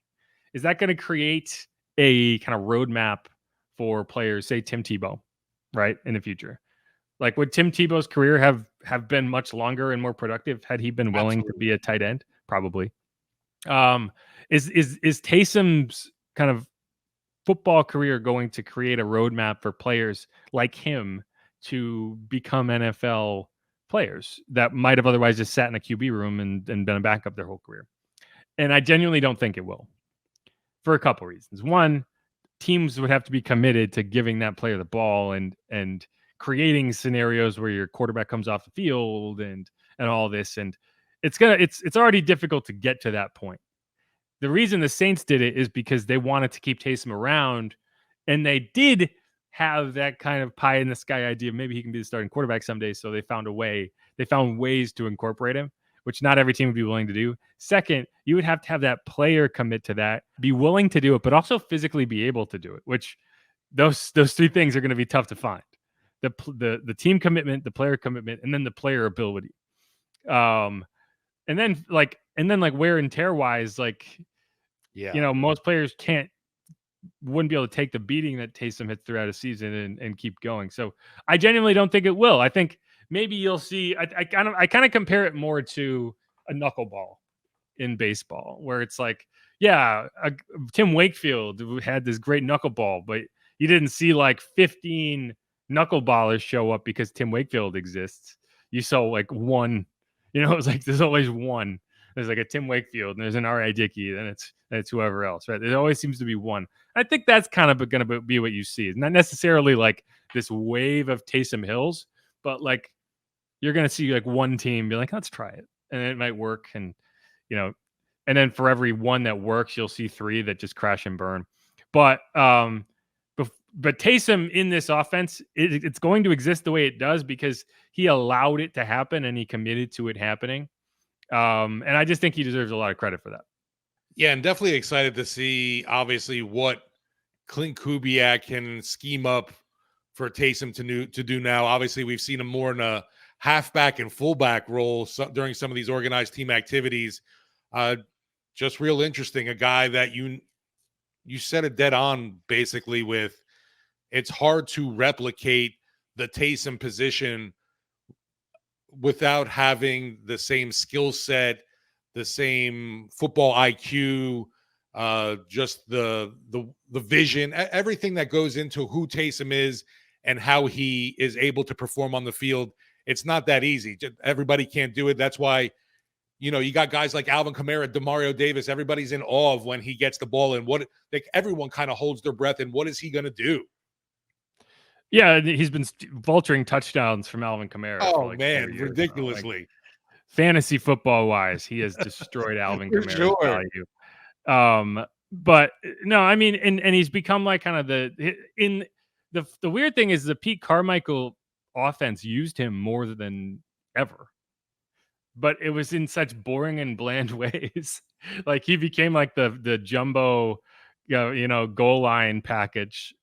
is that going to create a kind of roadmap for players, say Tim Tebow, right, in the future? Like, would Tim Tebow's career have been much longer and more productive had he been willing to be a tight end? Probably. Is Taysom's kind of football career going to create a roadmap for players like him to become NFL players that might have otherwise just sat in a QB room and been a backup their whole career? And I genuinely don't think it will, for a couple reasons. One, teams would have to be committed to giving that player the ball and creating scenarios where your quarterback comes off the field and all this. And it's already difficult to get to that point. The reason the Saints did it is because they wanted to keep Taysom around, and they did have that kind of pie in the sky idea. Maybe he can be the starting quarterback someday. So they found ways to incorporate him, which not every team would be willing to do. Second, you would have to have that player commit to that, be willing to do it, but also physically be able to do it, which those three things are going to be tough to find. The team commitment, the player commitment, and then the player ability. And then wear and tear wise, most players wouldn't be able to take the beating that Taysom hits throughout a season and keep going. So I genuinely don't think it will. I think maybe you'll see. I kind of compare it more to a knuckleball in baseball, where it's like, Tim Wakefield had this great knuckleball, but you didn't see like 15 knuckleballers show up because Tim Wakefield exists. You saw like one. It was like there's always one. There's like a Tim Wakefield, and there's an R.A. Dickey, and it's whoever else, right? There always seems to be one. I think that's kind of going to be what you see. It's not necessarily like this wave of Taysom Hills, but like you're going to see like one team be like, let's try it, and it might work, and and then for every one that works, you'll see three that just crash and burn. But Taysom in this offense, it's going to exist the way it does because he allowed it to happen and he committed to it happening. And I just think he deserves a lot of credit for that. Yeah, and definitely excited to see, obviously, what Clint Kubiak can scheme up for Taysom to do now. Obviously, we've seen him more in a halfback and fullback role during some of these organized team activities. Just real interesting. A guy that you said it dead on, basically, with it's hard to replicate the Taysom position without having the same skill set, the same football IQ, just the vision, everything that goes into who Taysom is and how he is able to perform on the field. It's not that easy. Everybody can't do it. That's why, you got guys like Alvin Kamara, Demario Davis. Everybody's in awe of when he gets the ball, and everyone kind of holds their breath. And what is he going to do? Yeah, he's been vulturing touchdowns from Alvin Kamara. Oh, man, ridiculously. Fantasy football wise, he has destroyed Alvin Kamara's value. But no, I mean, and he's become like kind of the weird thing is the Pete Carmichael offense used him more than ever, but it was in such boring and bland ways. Like he became like the jumbo, goal line package.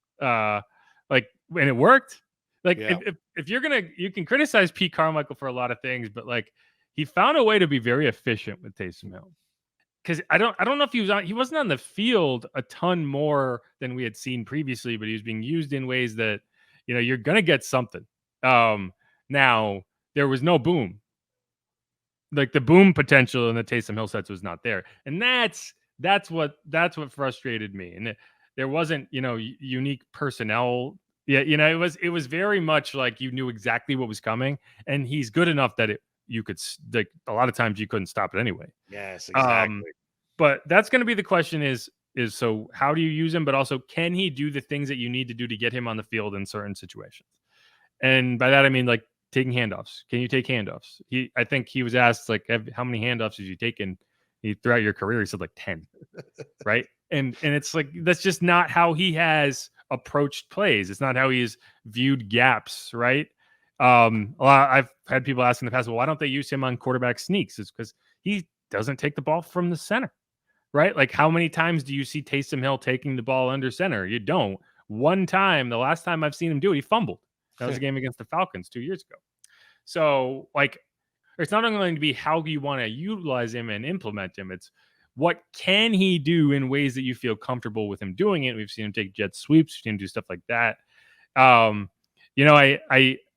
And it worked. Like if you can criticize Pete Carmichael for a lot of things, but like he found a way to be very efficient with Taysom Hill. Because I don't know if he wasn't on the field a ton more than we had seen previously, but he was being used in ways that you're gonna get something. Now there was no boom. Like the boom potential in the Taysom Hill sets was not there, and that's what frustrated me. And there wasn't unique personnel. Yeah, it was very much like you knew exactly what was coming, and he's good enough that you could, like, a lot of times you couldn't stop it anyway. Yes, exactly. But that's going to be the question is so how do you use him, but also can he do the things that you need to do to get him on the field in certain situations? And by that I mean like taking handoffs. Can you take handoffs? I think he was asked like how many handoffs have you taken throughout your career? He said like 10, right? And it's like that's just not how he has approached plays. It's not how he's viewed gaps, right? I've had people ask in the past, well, why don't they use him on quarterback sneaks? It's because he doesn't take the ball from the center, right? Like how many times do you see Taysom Hill taking the ball under center? You don't. One time, the last time I've seen him do it, he fumbled. That was a game against the Falcons 2 years ago. So like, it's not only going to be how you want to utilize him and implement him. It's what can he do in ways that you feel comfortable with him doing it? We've seen him take jet sweeps, we've seen him do stuff like that.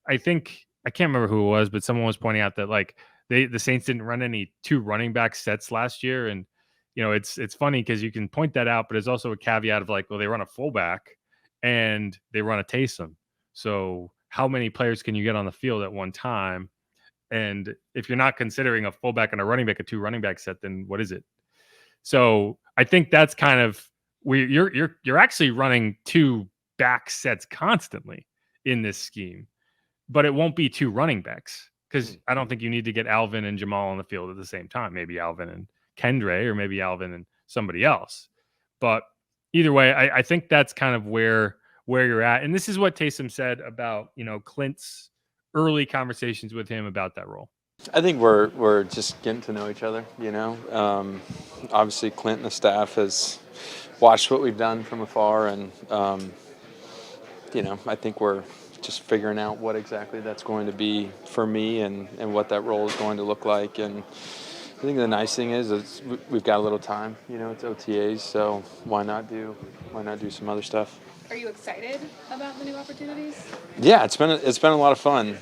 I think I can't remember who it was, but someone was pointing out that like the Saints didn't run any 2 running back sets last year, and it's funny because you can point that out, but there's also a caveat of like, well, they run a fullback and they run a Taysom. So how many players can you get on the field at one time? And if you're not considering a fullback and a running back, a 2 running back set, then what is it? So I think that's kind of where you're actually running 2 back sets constantly in this scheme, but it won't be 2 running backs because I don't think you need to get Alvin and Jamal on the field at the same time. Maybe Alvin and Kendre, or maybe Alvin and somebody else. But either way, I think that's kind of where you're at. And this is what Taysom said about, Clint's early conversations with him about that role. I think we're just getting to know each other, Obviously, Clint and the staff has watched what we've done from afar, and, I think we're just figuring out what exactly that's going to be for me and what that role is going to look like. And I think the nice thing is we've got a little time, it's OTAs, so why not do some other stuff? Are you excited about the new opportunities? Yeah, it's been a lot of fun.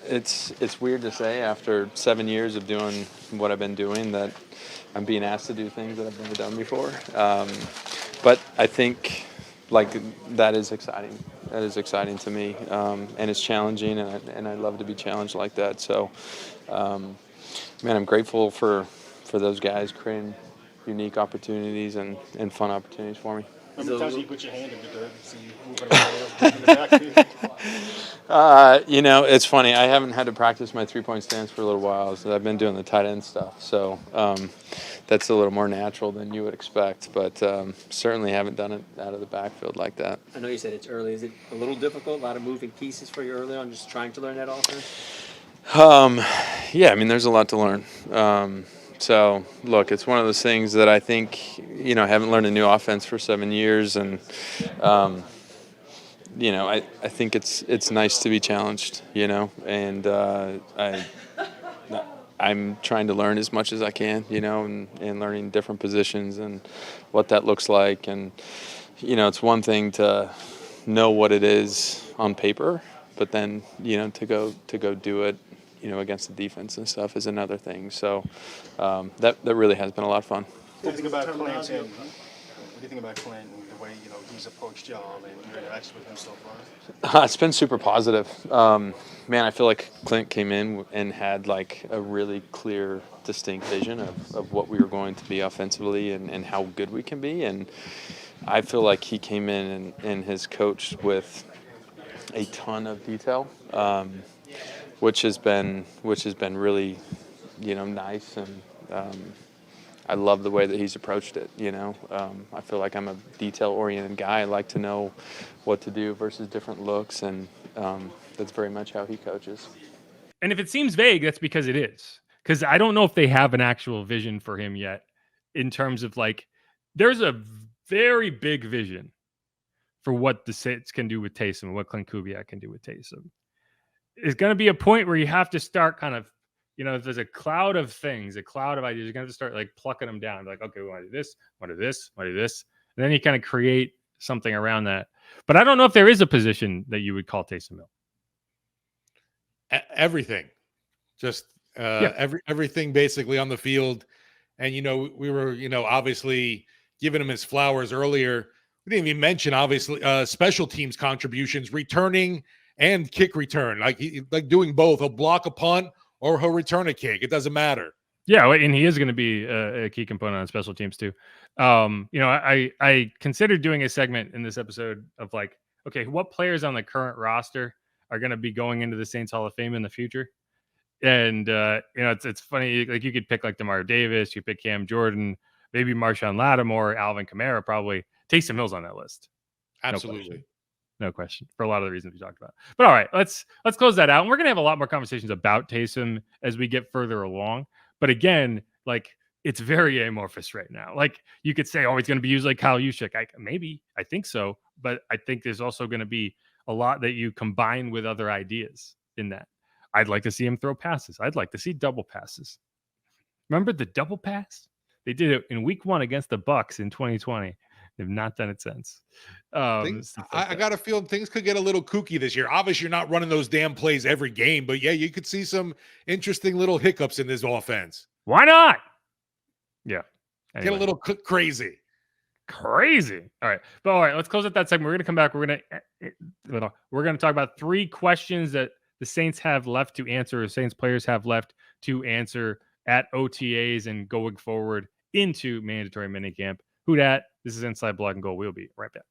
It's weird to say after 7 years of doing what I've been doing that I'm being asked to do things that I've never done before. But I think that is exciting. That is exciting to me, and it's challenging, and I love to be challenged like that. So, I'm grateful for those guys creating unique opportunities and fun opportunities for me. How many times do you put your hand in the dirt and see moving in the backfield? It's funny. I haven't had to practice my 3-point stance for a little while, so I've been doing the tight end stuff. So that's a little more natural than you would expect, but certainly haven't done it out of the backfield like that. I know you said it's early. Is it a little difficult? A lot of moving pieces for you early on, just trying to learn that offense? Yeah, there's a lot to learn. So, look, it's one of those things that I think, I haven't learned a new offense for 7 years, and, I think it's nice to be challenged, and I'm trying to learn as much as I can, and learning different positions and what that looks like. And, it's one thing to know what it is on paper, but then, to go do it, against the defense and stuff is another thing. So that really has been a lot of fun. What do you think about Clint and the way, he's approached y'all and your interaction with him so far? It's been super positive. I feel like Clint came in and had a really clear, distinct vision of what we were going to be offensively and how good we can be. And I feel like he came in and has coached with a ton of detail. Which has been really, nice, and I love the way that he's approached it. I feel like I'm a detail-oriented guy. I like to know what to do versus different looks, and that's very much how he coaches. And if it seems vague, that's because it is. Because I don't know if they have an actual vision for him yet, in terms of there's a very big vision for what the Saints can do with Taysom and what Clint Kubiak can do with Taysom. It's going to be a point where you have to start kind of, if there's a cloud of things, a cloud of ideas, you're going to have to start plucking them down. Okay, we want to do this, want to do this, want to do this. And then you kind of create something around that. But I don't know if there is a position that you would call Taysom Hill. Everything. Just everything basically on the field. And, we were, obviously giving him his flowers earlier. We didn't even mention, obviously, special teams contributions, returning and kick return, like doing both. He'll block a punt or he'll return a kick. It doesn't matter. Yeah, and he is going to be a key component on special teams too. I considered doing a segment in this episode of okay, what players on the current roster are going to be going into the Saints Hall of Fame in the future? And it's funny. You could pick DeMar Davis, you pick Cam Jordan, maybe Marshawn Lattimore, Alvin Kamara, probably. Taysom Hill's on that list. Absolutely. No question, for a lot of the reasons we talked about. But all right, let's close that out. And we're going to have a lot more conversations about Taysom as we get further along. But again, it's very amorphous right now. You could say, oh, he's going to be used like Kyle Juszczyk. I think so. But I think there's also going to be a lot that you combine with other ideas in that. I'd like to see him throw passes. I'd like to see double passes. Remember the double pass? They did it in week 1 against the Bucs in 2020. They've not done it since. I got a feeling things could get a little kooky this year. Obviously, you're not running those damn plays every game, but yeah, you could see some interesting little hiccups in this offense. Why not? Yeah. Get a little crazy. Crazy. All right, let's close out that segment. We're going to come back. We're going to talk about 3 questions that the Saints have left to answer, or Saints players have left to answer at OTAs and going forward into mandatory minicamp. Who dat? This is Inside Black and Gold. We'll be right back.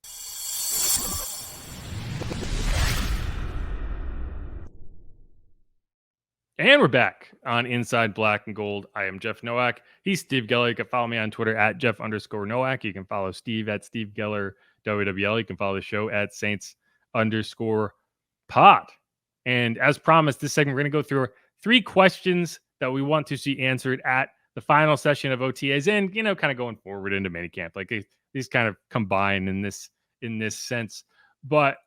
And we're back on Inside Black and Gold. I am Jeff Nowak. He's Steve Geller. You can follow me on Twitter at Jeff_Nowak. You can follow Steve at Steve Geller WWL. You can follow the show at Saints_pod. And as promised, this segment, we're going to go through 3 questions that we want to see answered at the final session of OTAs and, kind of going forward into minicamp. Like these kind of combine in this sense. But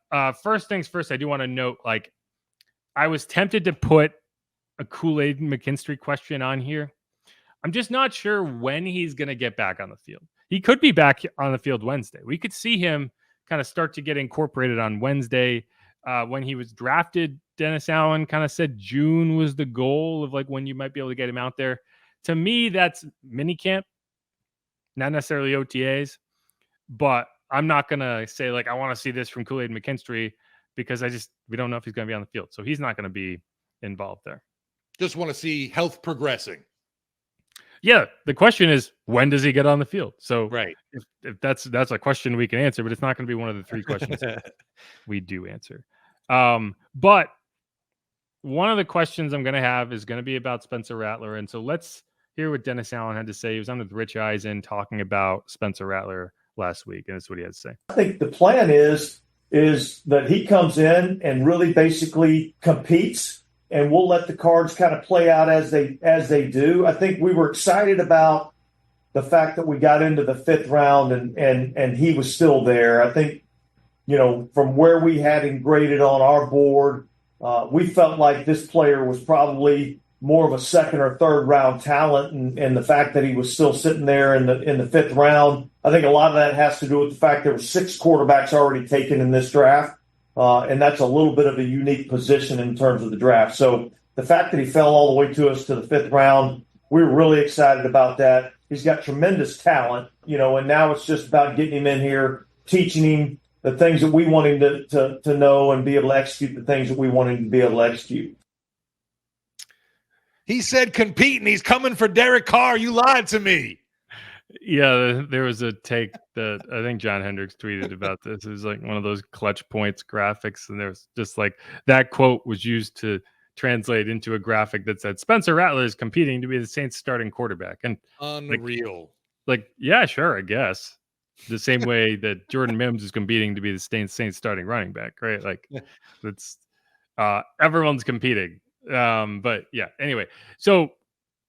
first things first, I do want to note, like, I was tempted to put a Kool-Aid McKinstry question on here. I'm just not sure when he's going to get back on the field. He could be back on the field Wednesday. We could see him kind of start to get incorporated on Wednesday. When he was drafted, Dennis Allen kind of said June was the goal of like when you might be able to get him out there. To me, that's minicamp, not necessarily OTAs, but I'm not going to say like, I want to see this from Kool-Aid McKinstry because we don't know if he's going to be on the field. So he's not going to be involved there. Just want to see health progressing. Yeah. The question is, when does he get on the field? So right. If that's a question we can answer, but it's not going to be one of the 3 questions we do answer. But one of the questions I'm going to have is going to be about Spencer Rattler. And so let's hear what Dennis Allen had to say. He was on with Rich Eisen talking about Spencer Rattler last week. And that's what he had to say. I think the plan is that he comes in and really basically competes, and we'll let the cards kind of play out as they do. I think we were excited about the fact that we got into the 5th round and he was still there. I think, from where we had him graded on our board, we felt like this player was probably more of a 2nd or 3rd round talent, and the fact that he was still sitting there in the 5th round, I think a lot of that has to do with the fact there were 6 quarterbacks already taken in this draft. And that's a little bit of a unique position in terms of the draft. So the fact that he fell all the way to us to the 5th round, we were really excited about that. He's got tremendous talent, and now it's just about getting him in here, teaching him the things that we want him to know and be able to execute the things that we want him to be able to execute. He said compete, and he's coming for Derek Carr. You lied to me. Yeah, there was a take that I think John Hendricks tweeted about this. It was like one of those clutch points graphics, and there's just like that quote was used to translate into a graphic that said Spencer Rattler is competing to be the Saints starting quarterback. And unreal. Like yeah, sure, I guess. The same way that Jordan Mims is competing to be the Saints starting running back, right? Like it's everyone's competing. But yeah, anyway. So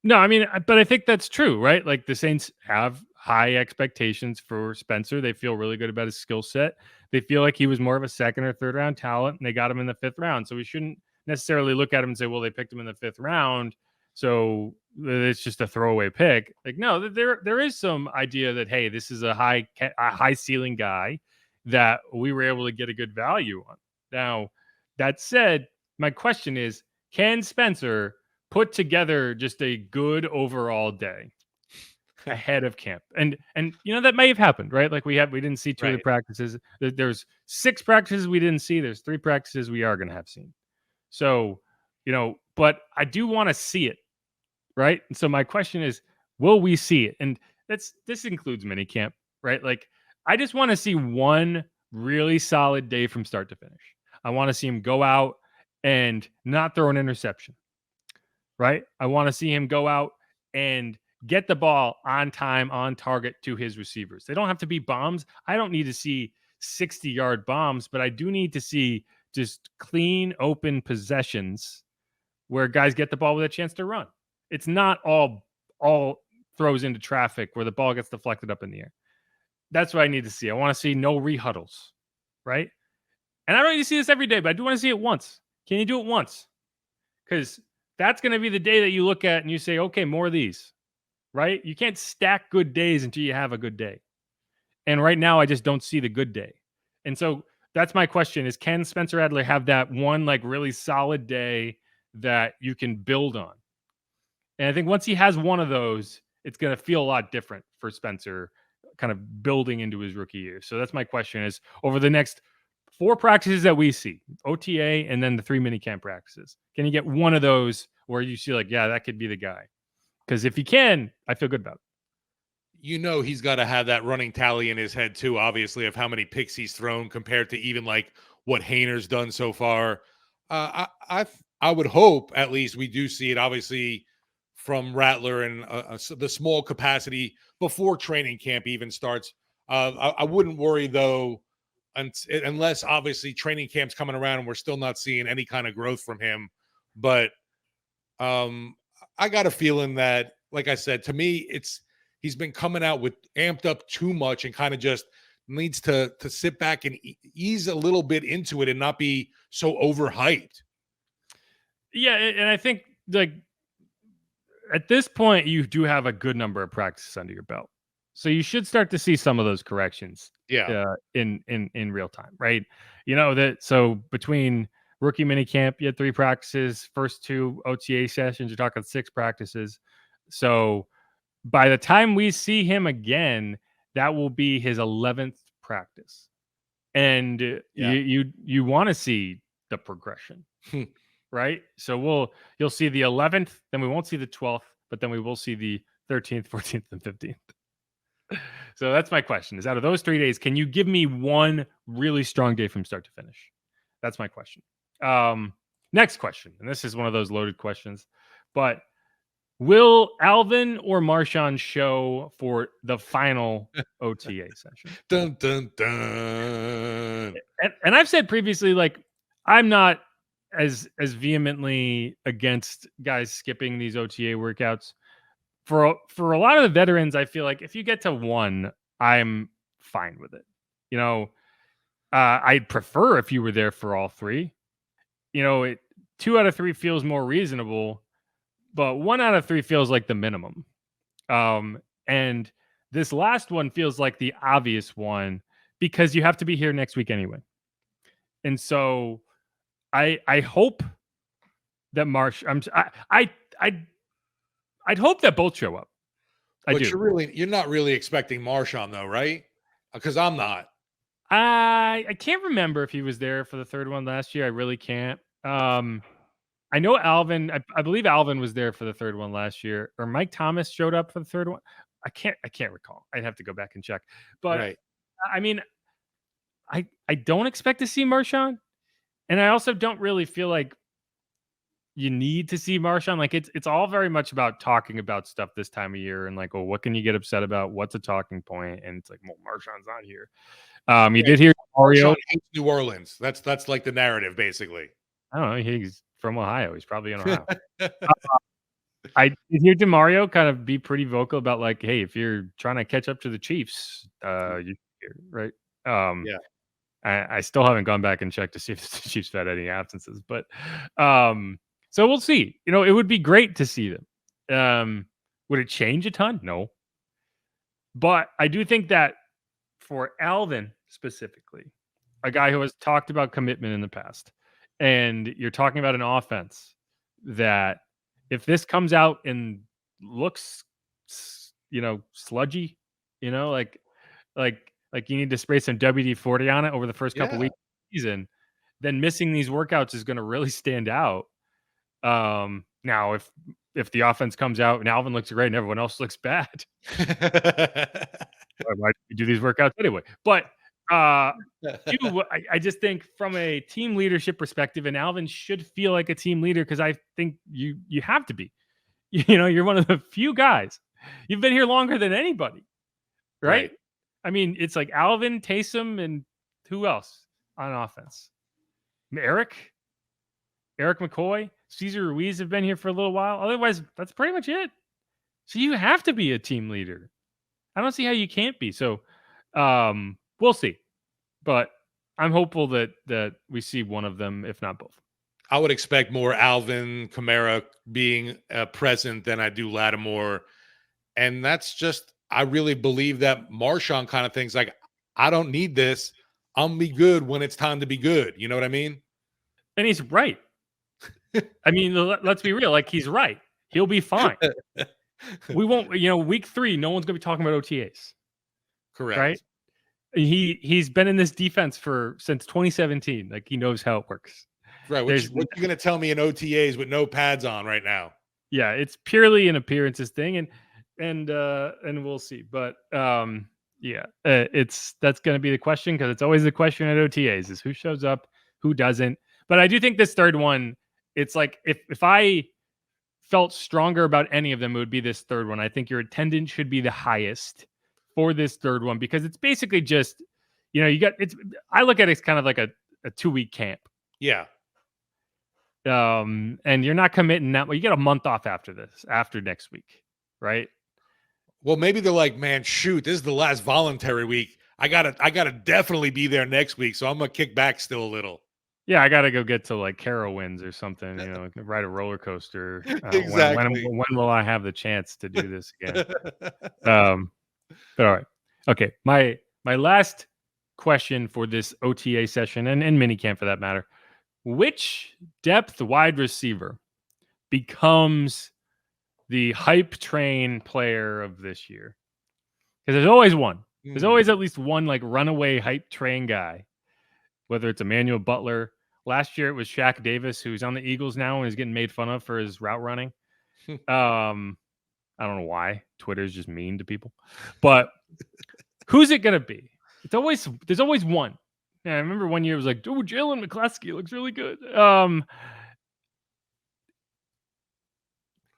no, I mean, but I think that's true, right? Like the Saints have high expectations for Spencer. They feel really good about his skill set. They feel like he was more of a 2nd or 3rd round talent, and they got him in the 5th round. So we shouldn't necessarily look at him and say, well, they picked him in the 5th round, so it's just a throwaway pick. Like, no, there is some idea that, hey, this is a high ceiling guy that we were able to get a good value on. Now, that said, my question is, can Spencer put together just a good overall day ahead of camp? And that may have happened, right? Like we didn't see 2 of the practices. There's 6 practices we didn't see. There's 3 practices we are going to have seen. So, but I do want to see it, right? And so my question is, will we see it? And this includes minicamp, right? Like I just want to see one really solid day from start to finish. I want to see him go out and not throw an interception. Right? I want to see him go out and get the ball on time, on target to his receivers. They don't have to be bombs. I don't need to see 60-yard bombs, but I do need to see just clean, open possessions where guys get the ball with a chance to run. It's not all throws into traffic where the ball gets deflected up in the air. That's what I need to see. I want to see no rehuddles, right? And I don't need to see this every day, but I do want to see it once. Can you do it once? Because that's going to be the day that you look at and you say, okay, more of these, right? You can't stack good days until you have a good day. And right now, I just don't see the good day. And so that's my question is, can Spencer Rattler have that one like really solid day that you can build on? And I think once he has one of those, it's going to feel a lot different for Spencer kind of building into his rookie year. So that's my question is, over the next 4 practices that we see, OTA and then the 3 minicamp practices, can you get one of those where you see like, yeah, that could be the guy? Because if he can, I feel good about it. He's got to have that running tally in his head too, obviously, of how many picks he's thrown compared to even like what Haener's done so far. I would hope at least we do see it, obviously, from Rattler and the small capacity before training camp even starts. I wouldn't worry though, unless obviously training camp's coming around and we're still not seeing any kind of growth from him. But I got a feeling that, like I said, to me, he's been coming out with amped up too much and kind of just needs to sit back and ease a little bit into it and not be so overhyped. Yeah, and I think like at this point you do have a good number of practices under your belt, so you should start to see some of those corrections. Yeah, in real time, right? That. So between rookie minicamp, you had 3 practices, first 2 OTA sessions. You're talking 6 practices. So by the time we see him again, that will be his 11th practice, and you want to see the progression, right? So you'll see the 11th, then we won't see the 12th, but then we will see the 13th, 14th, and 15th. So that's my question: is out of those 3 days, can you give me one really strong day from start to finish? That's my question. Next question, and this is one of those loaded questions, but will Alvin or Marshawn show for the final OTA session? Dun, dun, dun. And I've said previously, like, I'm not as vehemently against guys skipping these OTA workouts. For a lot of the veterans, I feel like if you get to 1, I'm fine with it. I'd prefer if you were there for all 3. 2 out of 3 feels more reasonable, but 1 out of 3 feels like the minimum. And this last one feels like the obvious one because you have to be here next week anyway. And so I hope that I'd hope that both show up. But you're not really expecting Marshawn though, right? Because I'm not. I can't remember if he was there for the 3rd one last year. I really can't. I know Alvin. I believe Alvin was there for the 3rd one last year, or Mike Thomas showed up for the 3rd one. I can't recall. I'd have to go back and check. But right. I mean, I don't expect to see Marshawn, and I also don't really feel like you need to see Marshawn. Like it's all very much about talking about stuff this time of year and like, oh, what can you get upset about? What's a talking point? And it's like, well, Marshawn's not here. You did hear Marshawn hates New Orleans. That's like the narrative, basically. I don't know. He's from Ohio. He's probably in Ohio. I did hear DeMario kind of be pretty vocal about like, hey, if you're trying to catch up to the Chiefs, you right? Yeah. I still haven't gone back and checked to see if the Chiefs had any absences, but so we'll see. It would be great to see them. Would it change a ton? No. But I do think that for Alvin specifically, a guy who has talked about commitment in the past, and you're talking about an offense that if this comes out and looks, sludgy, like you need to spray some WD-40 on it over the first couple weeks of the season, then missing these workouts is going to really stand out. Now, if the offense comes out and Alvin looks great and everyone else looks bad, why do we do these workouts anyway? But I just think from a team leadership perspective, and Alvin should feel like a team leader because I think you have to be. You're one of the few guys. You've been here longer than anybody, right? I mean, it's like Alvin, Taysom, and who else on offense? Eric McCoy, Cesar Ruiz have been here for a little while. Otherwise, that's pretty much it. So you have to be a team leader. I don't see how you can't be. So we'll see. But I'm hopeful that we see one of them, if not both. I would expect more Alvin Kamara being present than I do Lattimore. And that's just, I really believe that Marshawn kind of thinks like, I don't need this. I'll be good when it's time to be good. You know what I mean? And he's right. I mean, let's be real. Like, he's right. He'll be fine. We won't, week 3, no one's gonna be talking about OTAs, Correct. right? He's been in this defense since 2017. Like, he knows how it works. Right. What you gonna tell me in OTAs with no pads on right now? Yeah, it's purely an appearances thing, and we'll see. But that's going to be the question, because it's always the question at OTAs is who shows up, who doesn't. But I do think this third one, it's like if I felt stronger about any of them, it would be this third one. I think your attendance should be the highest for this third one, because it's basically just, I look at it as kind of like a 2-week camp. Yeah. And you're not committing that. Well, you get a month off after next week, right? Well, maybe they're like, man, shoot, this is the last voluntary week. I gotta definitely be there next week, so I'm gonna kick back still a little. Yeah, I gotta go get to like Carowinds or something, ride a roller coaster. Exactly. When will I have the chance to do this again? But all right, okay. My last question for this OTA session and minicamp for that matter: which depth wide receiver becomes the hype train player of this year? Because there's always one. There's always at least one like runaway hype train guy, whether it's Emmanuel Butler. Last year it was Shaq Davis, who's on the Eagles now and is getting made fun of for his route running. I don't know why. Twitter's just mean to people. But who's it going to be? There's always one. Yeah, I remember one year it was like, oh, Jalen McClaskey looks really good.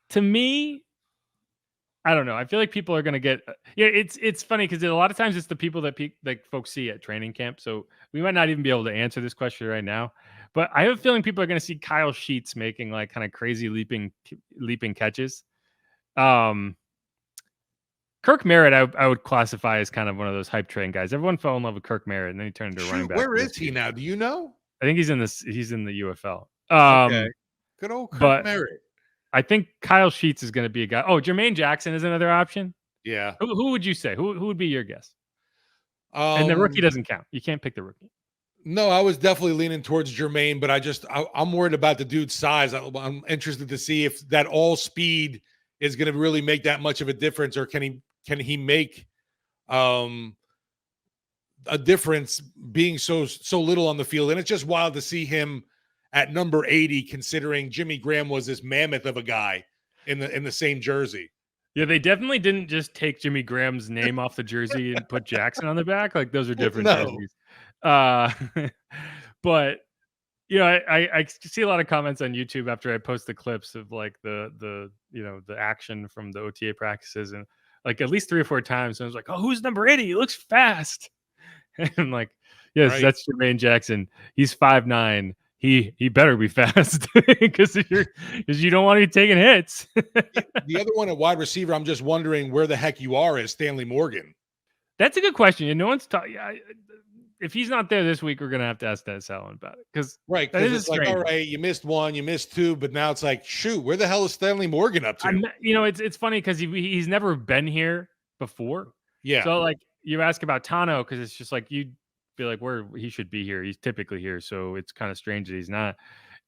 To me, I don't know. I feel like people are going to get. It's funny because a lot of times it's the people that folks see at training camp. So we might not even be able to answer this question right now. But I have a feeling people are going to see Kyle Sheets making like kind of crazy leaping catches. Kirk Merritt, I would classify as kind of one of those hype train guys. Everyone fell in love with Kirk Merritt, and then he turned into a running back. Where is he now? Do you know? I think he's in the UFL. Okay. Good old Kirk Merritt. I think Kyle Sheets is going to be a guy. Oh, Jermaine Jackson is another option. Yeah. Who would you say? Who would be your guess? And the rookie doesn't count. You can't pick the rookie. No, I was definitely leaning towards Jermaine, but I'm worried about the dude's size. I'm interested to see if that all speed is going to really make that much of a difference, or can he make a difference being so little on the field? And it's just wild to see him at number 80, considering Jimmy Graham was this mammoth of a guy in the same jersey. Yeah, they definitely didn't just take Jimmy Graham's name off the jersey and put Jackson on the back. Like, those are different jerseys. But I see a lot of comments on YouTube after I post the clips of like the action from the OTA practices, and like at least 3 or 4 times I was like, oh, who's number 80? He looks fast. And I'm like, yes, right. That's Jermaine Jackson. He's 5'9". He better be fast because you don't want to be taking hits. The other one at wide receiver, I'm just wondering where the heck you are, is Stanley Morgan. That's a good question. And no one's talking. If he's not there this week, we're gonna have to ask Dennis Allen about it. Because it's like, all right, you missed 1, you missed 2, but now it's like, shoot, where the hell is Stanley Morgan up to? It's funny because he's never been here before. Yeah. So like you ask about Tano, because it's just like you'd be like, where he should be here. He's typically here, so it's kind of strange that he's not.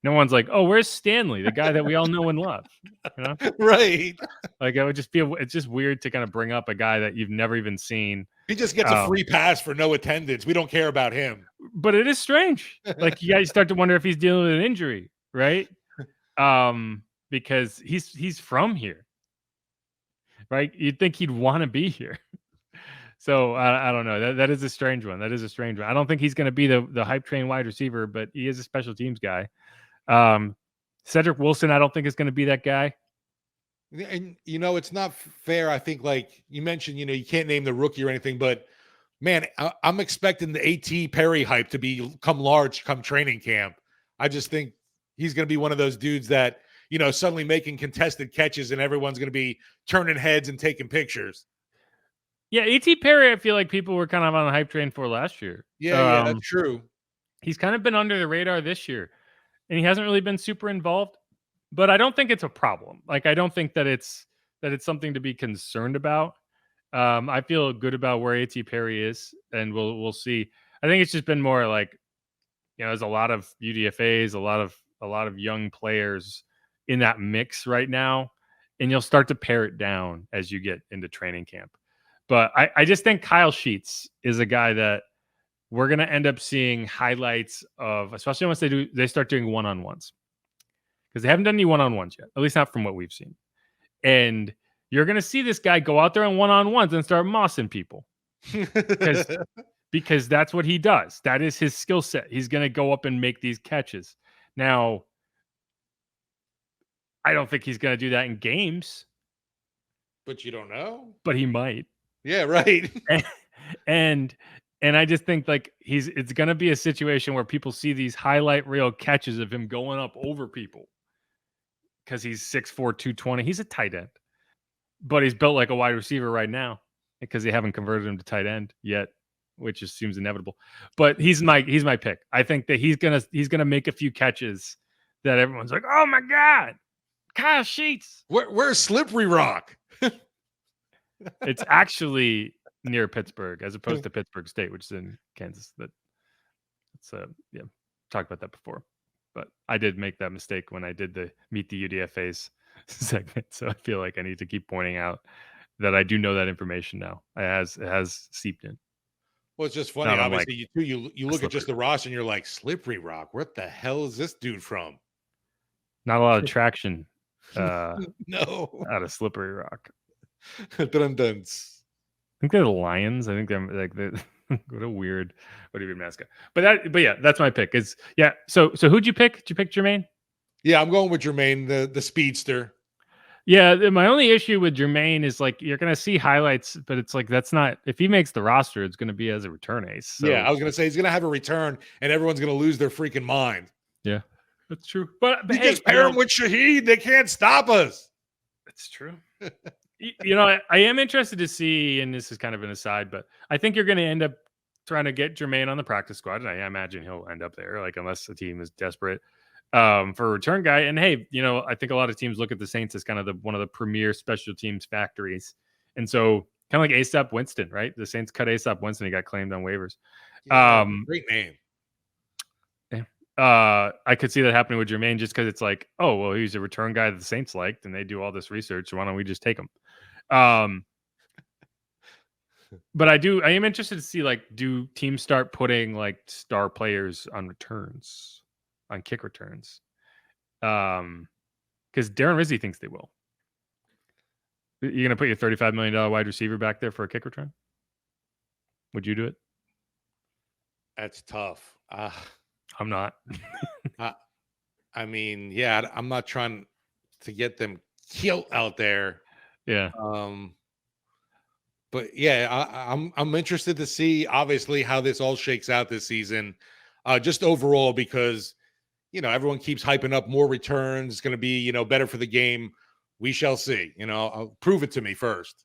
No one's like, oh, where's Stanley, the guy that we all know and love? Right. Like, it would just be it's just weird to kind of bring up a guy that you've never even seen. He just gets a free pass for no attendance. We don't care about him. But it is strange. Like, you guys start to wonder if he's dealing with an injury, right? Because he's from here, right? You'd think he'd want to be here. So I don't know. That is a strange one. I don't think he's going to be the hype train wide receiver, but he is a special teams guy. Cedric Wilson, I don't think is going to be that guy. And it's not fair. I think, like you mentioned, you can't name the rookie or anything, but man, I'm expecting the A.T. Perry hype to become large come training camp. I just think he's going to be one of those dudes that, suddenly making contested catches and everyone's going to be turning heads and taking pictures. Yeah, A.T. Perry, I feel like people were kind of on the hype train for last year. Yeah, that's true. He's kind of been under the radar this year, and he hasn't really been super involved. But I don't think it's a problem. Like, I don't think that it's something to be concerned about. I feel good about where A.T. Perry is, and we'll see. I think it's just been more like, there's a lot of UDFAs, a lot of young players in that mix right now, and you'll start to pare it down as you get into training camp. But I just think Kyle Sheets is a guy that we're going to end up seeing highlights of, especially once they start doing one-on-ones, because they haven't done any one-on-ones yet, at least not from what we've seen. And you're going to see this guy go out there on one-on-ones and start mossing people because that's what he does. That is his skill set. He's going to go up and make these catches. Now, I don't think he's going to do that in games. But you don't know. But he might. Yeah, right. and I just think like it's going to be a situation where people see these highlight reel catches of him going up over people because he's 6'4", 220. He's a tight end, but he's built like a wide receiver right now because they haven't converted him to tight end yet, which just seems inevitable. But he's my pick. I think that he's gonna make a few catches that everyone's like, oh my God, Kyle Sheets. Where's Slippery Rock? It's actually near Pittsburgh as opposed to Pittsburgh State, which is in Kansas. Talked about that before. But I did make that mistake when I did the Meet the UDFAs segment. So I feel like I need to keep pointing out that I do know that information now. It has seeped in. Well, it's just funny. Obviously, you look at just the roster and you're like, Slippery Rock. What the hell is this dude from? Not a lot of traction. No, out of Slippery Rock. Dun-dun. I think they're the Lions. I think they're like what a weird mascot. But yeah, that's my pick. So who'd you pick? Did you pick Jermaine? Yeah, I'm going with Jermaine, the speedster. Yeah, my only issue with Jermaine is like you're gonna see highlights, but it's like that's not if he makes the roster, it's gonna be as a return ace. So. Yeah, I was gonna say he's gonna have a return and everyone's gonna lose their freaking mind. Yeah, that's true. But you hey, just pair him with Shaheed, they can't stop us. That's true. I am interested to see, and this is kind of an aside, but I think you're going to end up trying to get Jermaine on the practice squad, and I imagine he'll end up there, like unless the team is desperate for a return guy. And hey, I think a lot of teams look at the Saints as kind of one of the premier special teams factories, and so kind of like ASAP Winston, right? The Saints cut ASAP Winston; he got claimed on waivers. Yeah, great name. I could see that happening with Jermaine just because it's like, oh, well, he's a return guy that the Saints liked, and they do all this research. So why don't we just take him? But I am interested to see, like, do teams start putting like star players on returns, on kick returns? Because Darren Rizzi thinks they will. You're going to put your $35 million wide receiver back there for a kick return? Would you do it? That's tough. I'm not. I mean, yeah, I'm not trying to get them killed out there. Yeah. But yeah, I'm interested to see obviously how this all shakes out this season. Just overall, because everyone keeps hyping up more returns. It's going to be better for the game. We shall see. Prove it to me first.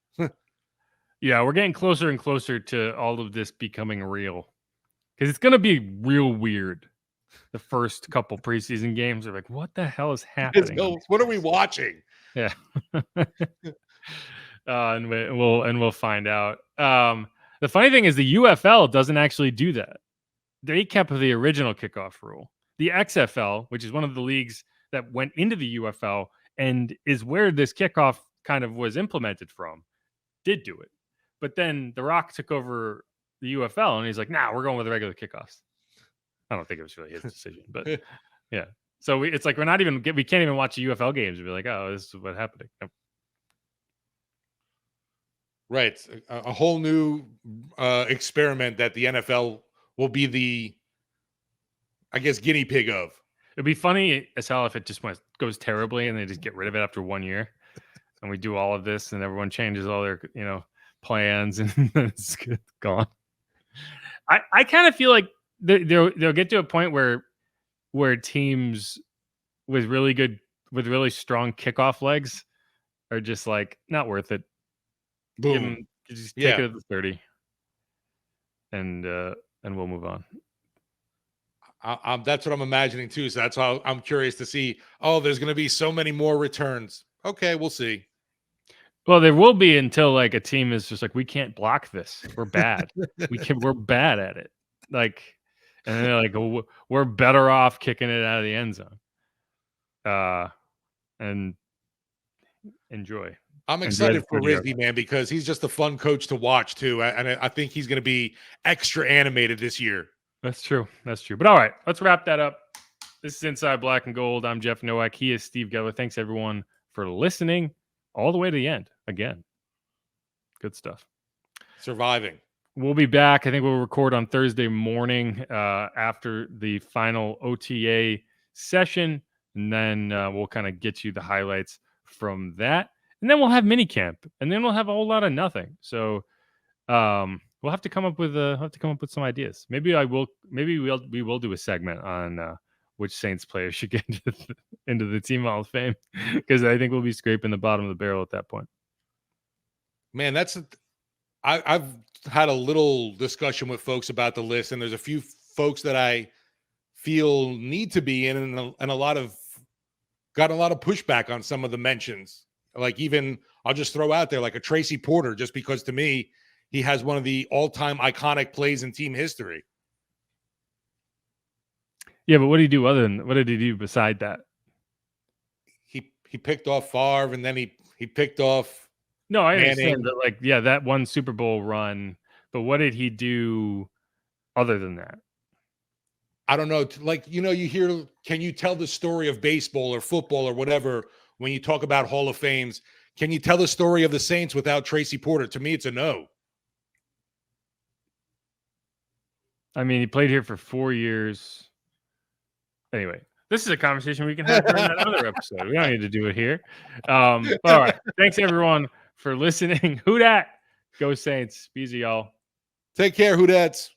Yeah, we're getting closer and closer to all of this becoming real, because it's going to be real weird. The first couple preseason games are like, what the hell is happening? What are we watching? Yeah. And we'll find out. The funny thing is the UFL doesn't actually do that. They kept the original kickoff rule. The XFL, which is one of the leagues that went into the UFL and is where this kickoff kind of was implemented from, did do it. But then The Rock took over the UFL and he's like, nah, we're going with the regular kickoffs. I don't think it was really his decision, but yeah. So it's like we can't even watch the UFL games and be like, oh, this is what's happening. Nope. Right. A whole new experiment that the NFL will be the, I guess, guinea pig of. It'd be funny as hell if it just goes terribly and they just get rid of it after 1 year. And we do all of this and everyone changes all their, plans and it's gone. I kind of feel like they'll get to a point where teams with really strong kickoff legs are just like not worth it. Boom. Just take it at the 30, and we'll move on. That's what I'm imagining too. So that's how I'm curious to see. Oh, there's going to be so many more returns. Okay, we'll see. Well, there will be until like a team is just like, we can't block this. We're bad. We're bad at it. Like, and they're like, oh, we're better off kicking it out of the end zone. And enjoy. I'm Enjoy excited the for 40 yard Rizzy, man, because he's just a fun coach to watch too, and I think he's going to be extra animated this year. That's true. That's true. But all right, let's wrap that up. This is Inside Black and Gold. I'm Jeff Nowak. He is Steve Geller. Thanks everyone for listening all the way to the end. Again, good stuff. Surviving. We'll be back. I think we'll record on Thursday morning after the final OTA session, and then we'll kind of get you the highlights from that, and then we'll have mini camp, and then we'll have a whole lot of nothing. So we'll have to come up with some ideas. Maybe we will do a segment on which Saints players should get into the Team Hall of Fame, because I think we'll be scraping the bottom of the barrel at that point. Man, I've had a little discussion with folks about the list, and there's a few folks that I feel need to be in, and a lot of pushback on some of the mentions. Like, even I'll just throw out there like a Tracy Porter, just because to me he has one of the all-time iconic plays in team history. Yeah, but what did he do beside that? He picked off Favre, and then he picked off. No, I Manning. understand that. Like, yeah, that one Super Bowl run. But what did he do other than that? I don't know. Like, you hear, can you tell the story of baseball or football or whatever when you talk about Hall of Fames? Can you tell the story of the Saints without Tracy Porter? To me, it's a no. I mean, he played here for 4 years. Anyway, this is a conversation we can have during that other episode. We don't need to do it here. All right. Thanks, everyone, for listening. Who dat? Go Saints. Be easy, y'all. Take care, Who Dats.